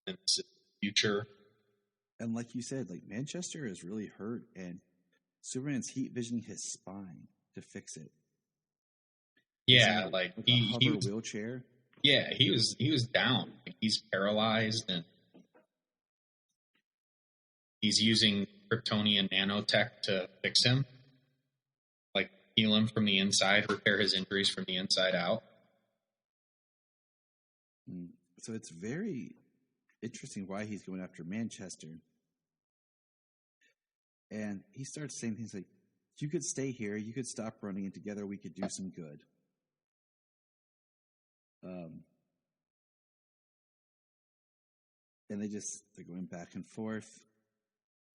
Speaker 5: And it's the future.
Speaker 4: And like you said, like Manchester is really hurt, and Superman's heat visioning his spine to fix it.
Speaker 5: Yeah, like
Speaker 4: he was, wheelchair.
Speaker 5: Yeah, he was down. Like, he's paralyzed, and he's using Kryptonian nanotech to fix him, like heal him from the inside, repair his injuries from the inside out.
Speaker 4: So it's very interesting why he's going after Manchester. And he starts saying things like, you could stay here, you could stop running, and together we could do some good. And they're going back and forth.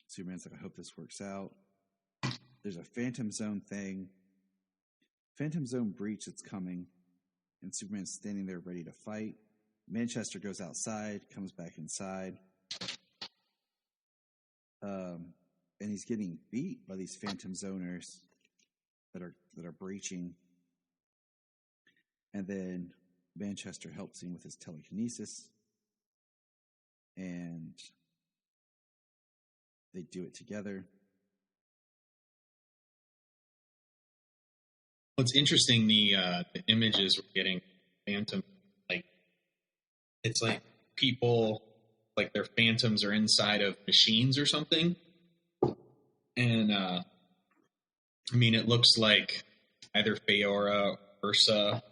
Speaker 4: Superman's like, I hope this works out. There's a Phantom Zone thing. Phantom Zone breach that's coming. And Superman's standing there ready to fight. Manchester goes outside, comes back inside. And he's getting beat by these Phantom Zoners that are breaching. And then Manchester helps him with his telekinesis. And they do it together.
Speaker 5: What's interesting, the images we're getting, Phantom, like it's like people, like their phantoms are inside of machines or something, and I mean, it looks like either Feora or Ursa.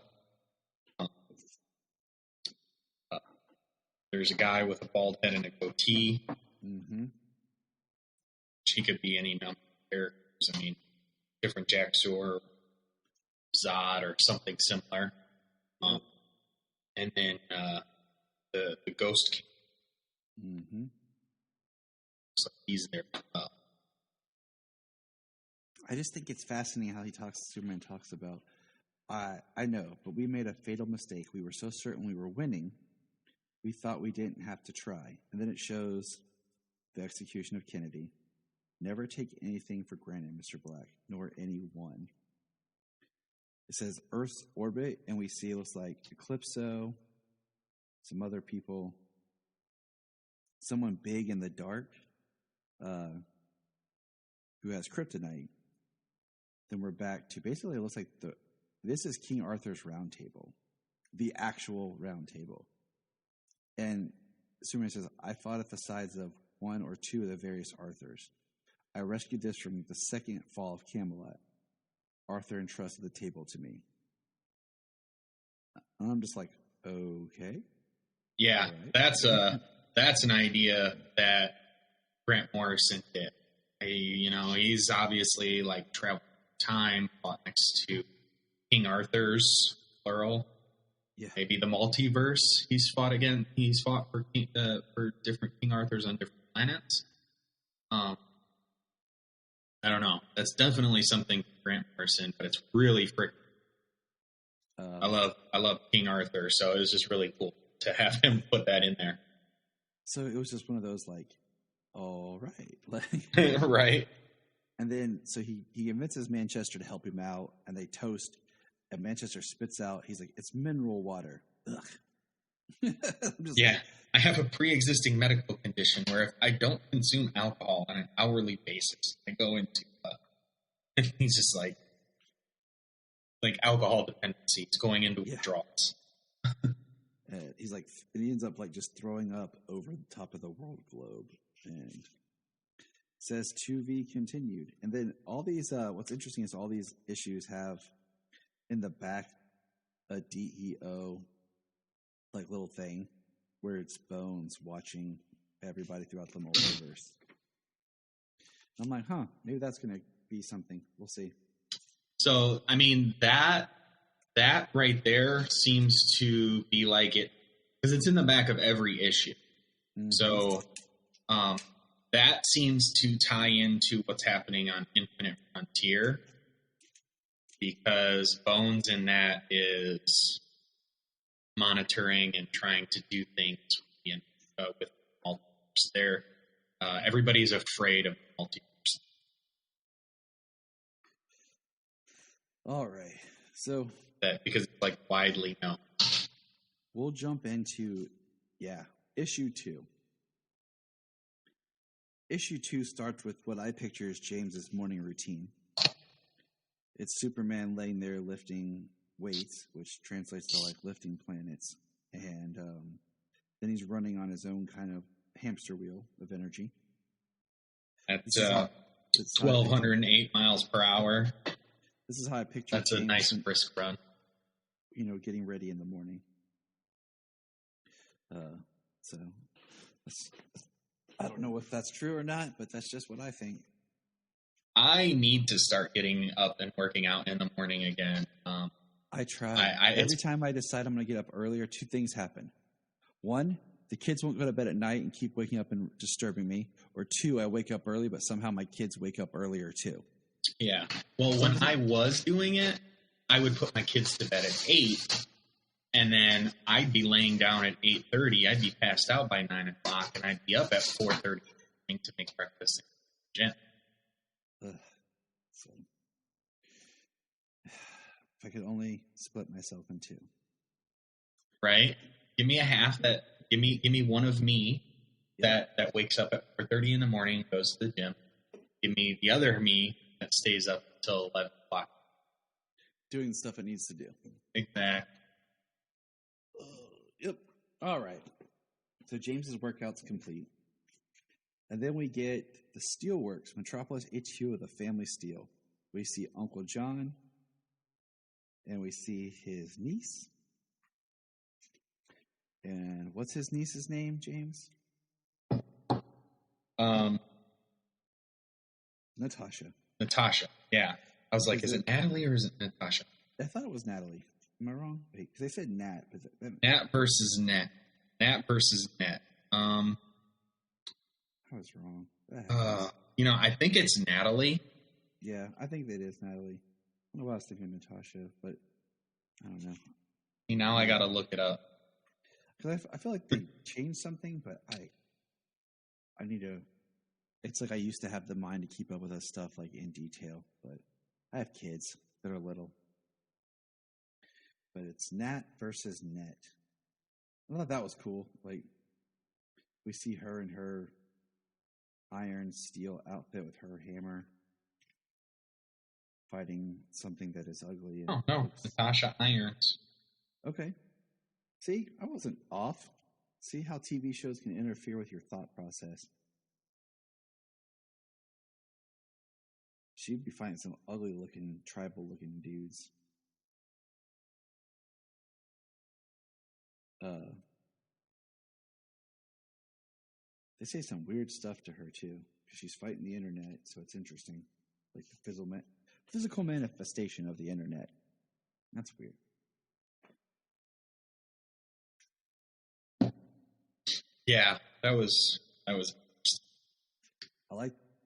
Speaker 5: There's a guy with a bald head and a goatee.
Speaker 4: Mm-hmm.
Speaker 5: He could be any number of characters. I mean, different Jaxor, Zod, or something similar. And then the Ghost King.
Speaker 4: Mm-hmm.
Speaker 5: So he's there.
Speaker 4: I just think it's fascinating how Superman talks about, I know, but we made a fatal mistake. We were so certain we were winning, we thought we didn't have to try. And then it shows the execution of Kennedy. Never take anything for granted, Mr. Black, nor anyone. It says Earth's orbit, and we see it looks like Eclipso, some other people, someone big in the dark who has kryptonite. Then we're back to basically it looks like this is King Arthur's round table, the actual round table. And Superman says, I fought at the sides of one or two of the various Arthurs. I rescued this from the second fall of Camelot. Arthur entrusted the table to me. And I'm just like, okay.
Speaker 5: Yeah, right. That's an idea that Grant Morrison did. He's obviously like traveled time, fought next to King Arthur's plural.
Speaker 4: Yeah.
Speaker 5: Maybe the multiverse. He's fought for different King Arthurs on different planets. I don't know. That's definitely something for Grant Morrison, but it's really freaking. I love King Arthur, so it was just really cool to have him put that in there.
Speaker 4: So it was just one of those like, all right,
Speaker 5: right.
Speaker 4: And then so he convinces Manchester to help him out, and they toast. And Manchester spits out. He's like, "It's mineral water." Ugh.
Speaker 5: Yeah, I have a pre-existing medical condition where if I don't consume alcohol on an hourly basis, I go into. And he's just like alcohol dependency. It's going into withdrawals.
Speaker 4: He's like, and he ends up like just throwing up over the top of the world globe, and says 2V continued. And then all these, what's interesting is all these issues have in the back a DEO like little thing where it's Bones watching everybody throughout the multiverse. I'm like, maybe that's going to be something. We'll see.
Speaker 5: So, I mean, that right there seems to be like it, because it's in the back of every issue. Mm-hmm. So, that seems to tie into what's happening on Infinite Frontier, because Bones in that is monitoring and trying to do things with multiverse. There, everybody's afraid of multiverse.
Speaker 4: All right, so
Speaker 5: that because it's like widely known.
Speaker 4: We'll jump into issue 2. Issue 2 starts with what I picture as James's morning routine. It's Superman laying there lifting weights, which translates to like lifting planets, and then he's running on his own kind of hamster wheel of energy.
Speaker 5: That's 1,208 miles per hour.
Speaker 4: This is how I picture.
Speaker 5: That's a nice brisk run.
Speaker 4: Getting ready in the morning. So I don't know if that's true or not, but that's just what I think.
Speaker 5: I need to start getting up and working out in the morning again.
Speaker 4: I try. Every time I decide I'm going to get up earlier, 2 things happen. 1, the kids won't go to bed at night and keep waking up and disturbing me. Or 2, I wake up early, but somehow my kids wake up earlier too.
Speaker 5: Yeah. Well, when I was doing it, I would put my kids to bed at 8, and then I'd be laying down at 8:30. I'd be passed out by 9 o'clock, and I'd be up at 4:30 to make breakfast in the gym.
Speaker 4: So, if I could only split myself in 2.
Speaker 5: Right? Give me a half that. Give me one of me that wakes up at 4:30 in the morning, goes to the gym. Give me the other me that stays up until 11 o'clock.
Speaker 4: Doing the stuff it needs to do.
Speaker 5: Exactly.
Speaker 4: Yep. All right. So James's workout's complete. And then we get the Steelworks, Metropolis HQ of the Family Steel. We see Uncle John, and we see his niece. And what's his niece's name, James? Natasha.
Speaker 5: Natasha. Yeah. I was like, is it Natalie or is it Natasha?
Speaker 4: I thought it was Natalie. Am I wrong? Wait, because they said Nat.
Speaker 5: Nat versus Net. Nat versus Net.
Speaker 4: I was wrong.
Speaker 5: I think it's Natalie.
Speaker 4: Yeah, I think that is Natalie. I don't know why I was thinking Natasha, but I don't know.
Speaker 5: Now I got to look it up.
Speaker 4: Because I feel like they changed something, but I need to. It's like I used to have the mind to keep up with that stuff like in detail, but I have kids that are little. But it's Nat versus Net. I thought that was cool. Like we see her in her iron steel outfit with her hammer fighting something that is ugly.
Speaker 5: Oh no, Natasha Irons.
Speaker 4: Okay. See, I wasn't off. See how TV shows can interfere with your thought process. She'd be fighting some ugly-looking, tribal-looking dudes. They say some weird stuff to her, too, because she's fighting the internet, so it's interesting. Like the physical manifestation of the internet. That's weird.
Speaker 5: Yeah, that was.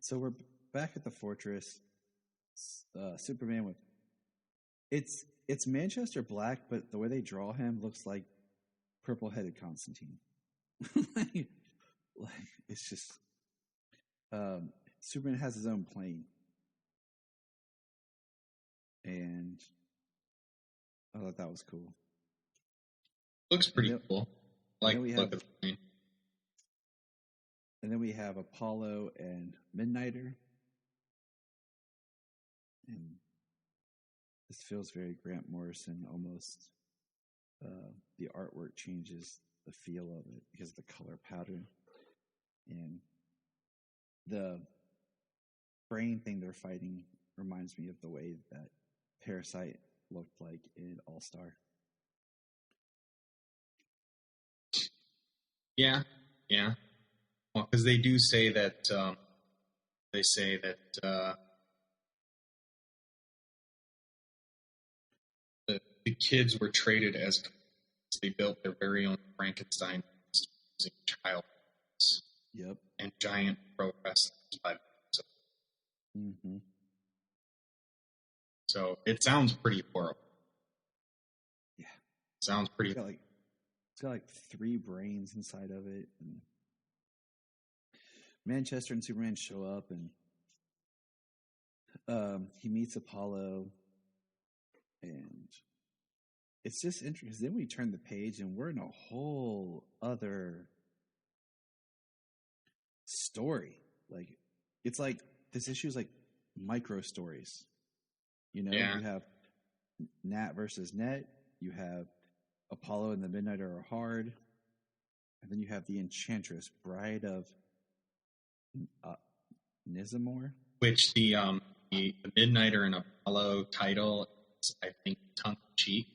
Speaker 4: So we're back at the fortress. Superman with it's Manchester Black, but the way they draw him looks like purple-headed Constantine. like it's just Superman has his own plane, and I thought that was cool.
Speaker 5: Looks pretty cool. Like look at the plane.
Speaker 4: And then we have Apollo and Midnighter. And this feels very Grant Morrison almost. The artwork changes the feel of it because of the color pattern. And the brain thing they're fighting reminds me of the way that Parasite looked like in All-Star.
Speaker 5: Yeah. Well, because they do say that the kids were traded as they built their very own Frankenstein using child and giant pro wrestlers. So it sounds pretty horrible.
Speaker 4: Yeah,
Speaker 5: sounds pretty.
Speaker 4: It's got like 3 brains inside of it, and Manchester and Superman show up, and he meets Apollo, and it's just interesting because then we turn the page and we're in a whole other story. Like it's like this issue is like micro stories. You have Nat versus Net. You have Apollo and the Midnighter are hard, and then you have the Enchantress, Bride of Nizamor,
Speaker 5: which the Midnighter and Apollo title is, I think, tongue in cheek.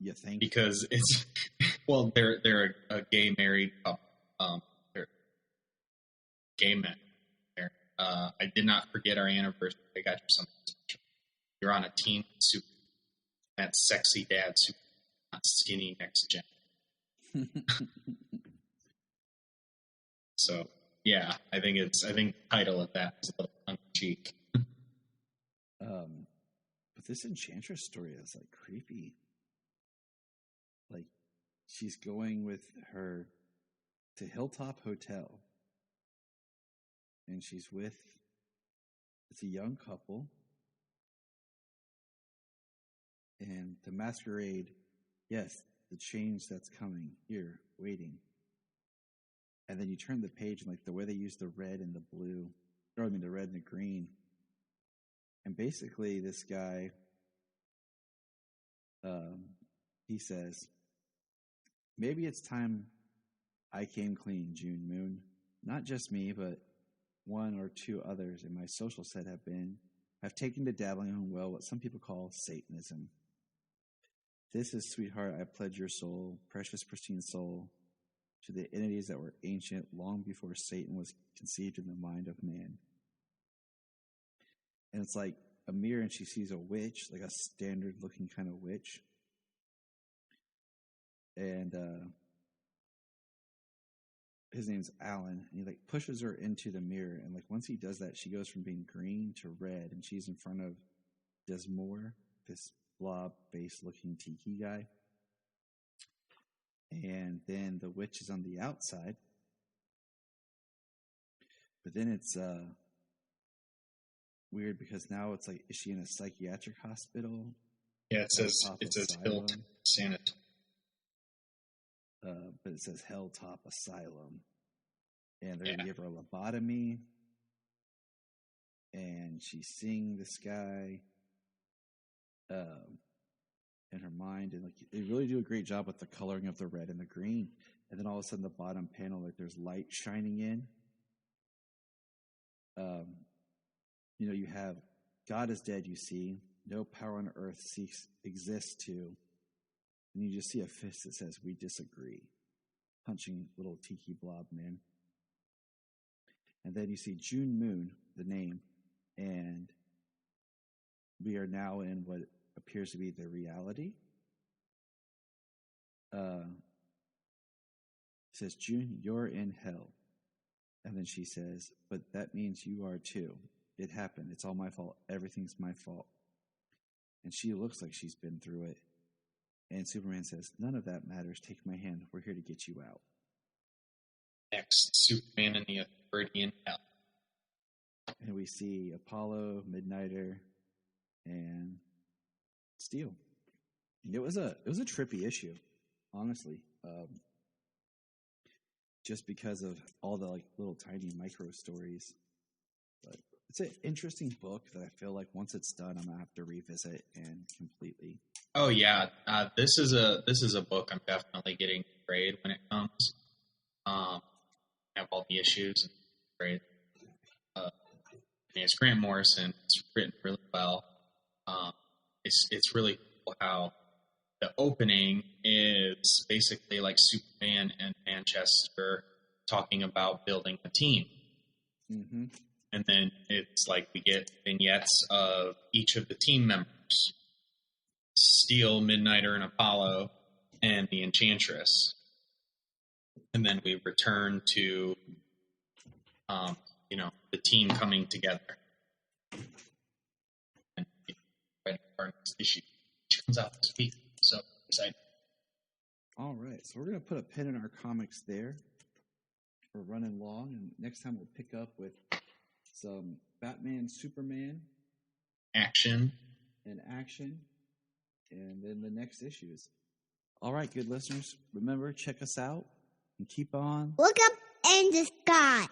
Speaker 4: You think?
Speaker 5: Because it's they're a gay married couple. They're gay men. I did not forget our anniversary. I got you something special. You're on a team with Superman. That sexy dad, Superman, not skinny next gen. So yeah, I think the title of that is a little tongue in cheek.
Speaker 4: But this Enchantress story is like creepy. Like she's going with her to Hilltop Hotel, and she's with it's a young couple, and the masquerade. Yes, the change that's coming here, waiting. And then you turn the page, and like the way they use the red and the blue, the red and the green. And basically, this guy, he says, maybe it's time I came clean, June Moon. Not just me, but 1 or 2 others in my social set have been I've taken to dabbling in, well, what some people call Satanism. This is, sweetheart, I pledge your soul, precious, pristine soul, to the entities that were ancient long before Satan was conceived in the mind of man. And it's like a mirror, and she sees a witch, like a standard-looking kind of witch. And his name's Alan, and he like pushes her into the mirror, and like once he does that, she goes from being green to red, and she's in front of Desmore, this blob-based looking tiki guy. And then the witch is on the outside, but then it's weird because now it's like, is she in a psychiatric hospital?
Speaker 5: Yeah, it says Hilton Sanitarium.
Speaker 4: But it says Helltop Asylum. And they're going to give her a lobotomy. And she's seeing this guy in her mind. And like they really do a great job with the coloring of the red and the green. And then all of a sudden the bottom panel, like there's light shining in. You have God is dead, you see. No power on earth exists to. And you just see a fist that says, we disagree. Punching little tiki blob man. And then you see June Moon, the name. And we are now in what appears to be the reality. It says, June, you're in hell. And then she says, but that means you are too. It happened. It's all my fault. Everything's my fault. And she looks like she's been through it. And Superman says, none of that matters. Take my hand. We're here to get you out.
Speaker 5: Next, Superman and the Authority in Hell.
Speaker 4: And we see Apollo, Midnighter, and Steel. And it was a trippy issue, honestly. Just because of all the like little tiny micro stories. But it's an interesting book that I feel like once it's done, I'm gonna have to revisit and completely.
Speaker 5: Oh yeah, this is a book I'm definitely getting grade when it comes. Have all the issues and great. It's Grant Morrison. It's written really well. It's really cool how the opening is basically like Superman and Manchester talking about building a team. Mm-hmm. And then it's like we get vignettes of each of the team members. Steel, Midnighter, and Apollo, and the Enchantress. And then we return to, the team coming together. And right part of this issue, which comes out this week. So excited.
Speaker 4: All right, so we're going to put a pin in our comics there. We're running long, and next time we'll pick up with some Batman, Superman.
Speaker 5: Action.
Speaker 4: And then the next issues. All right, good listeners. Remember, check us out and keep on.
Speaker 1: Look up in the sky.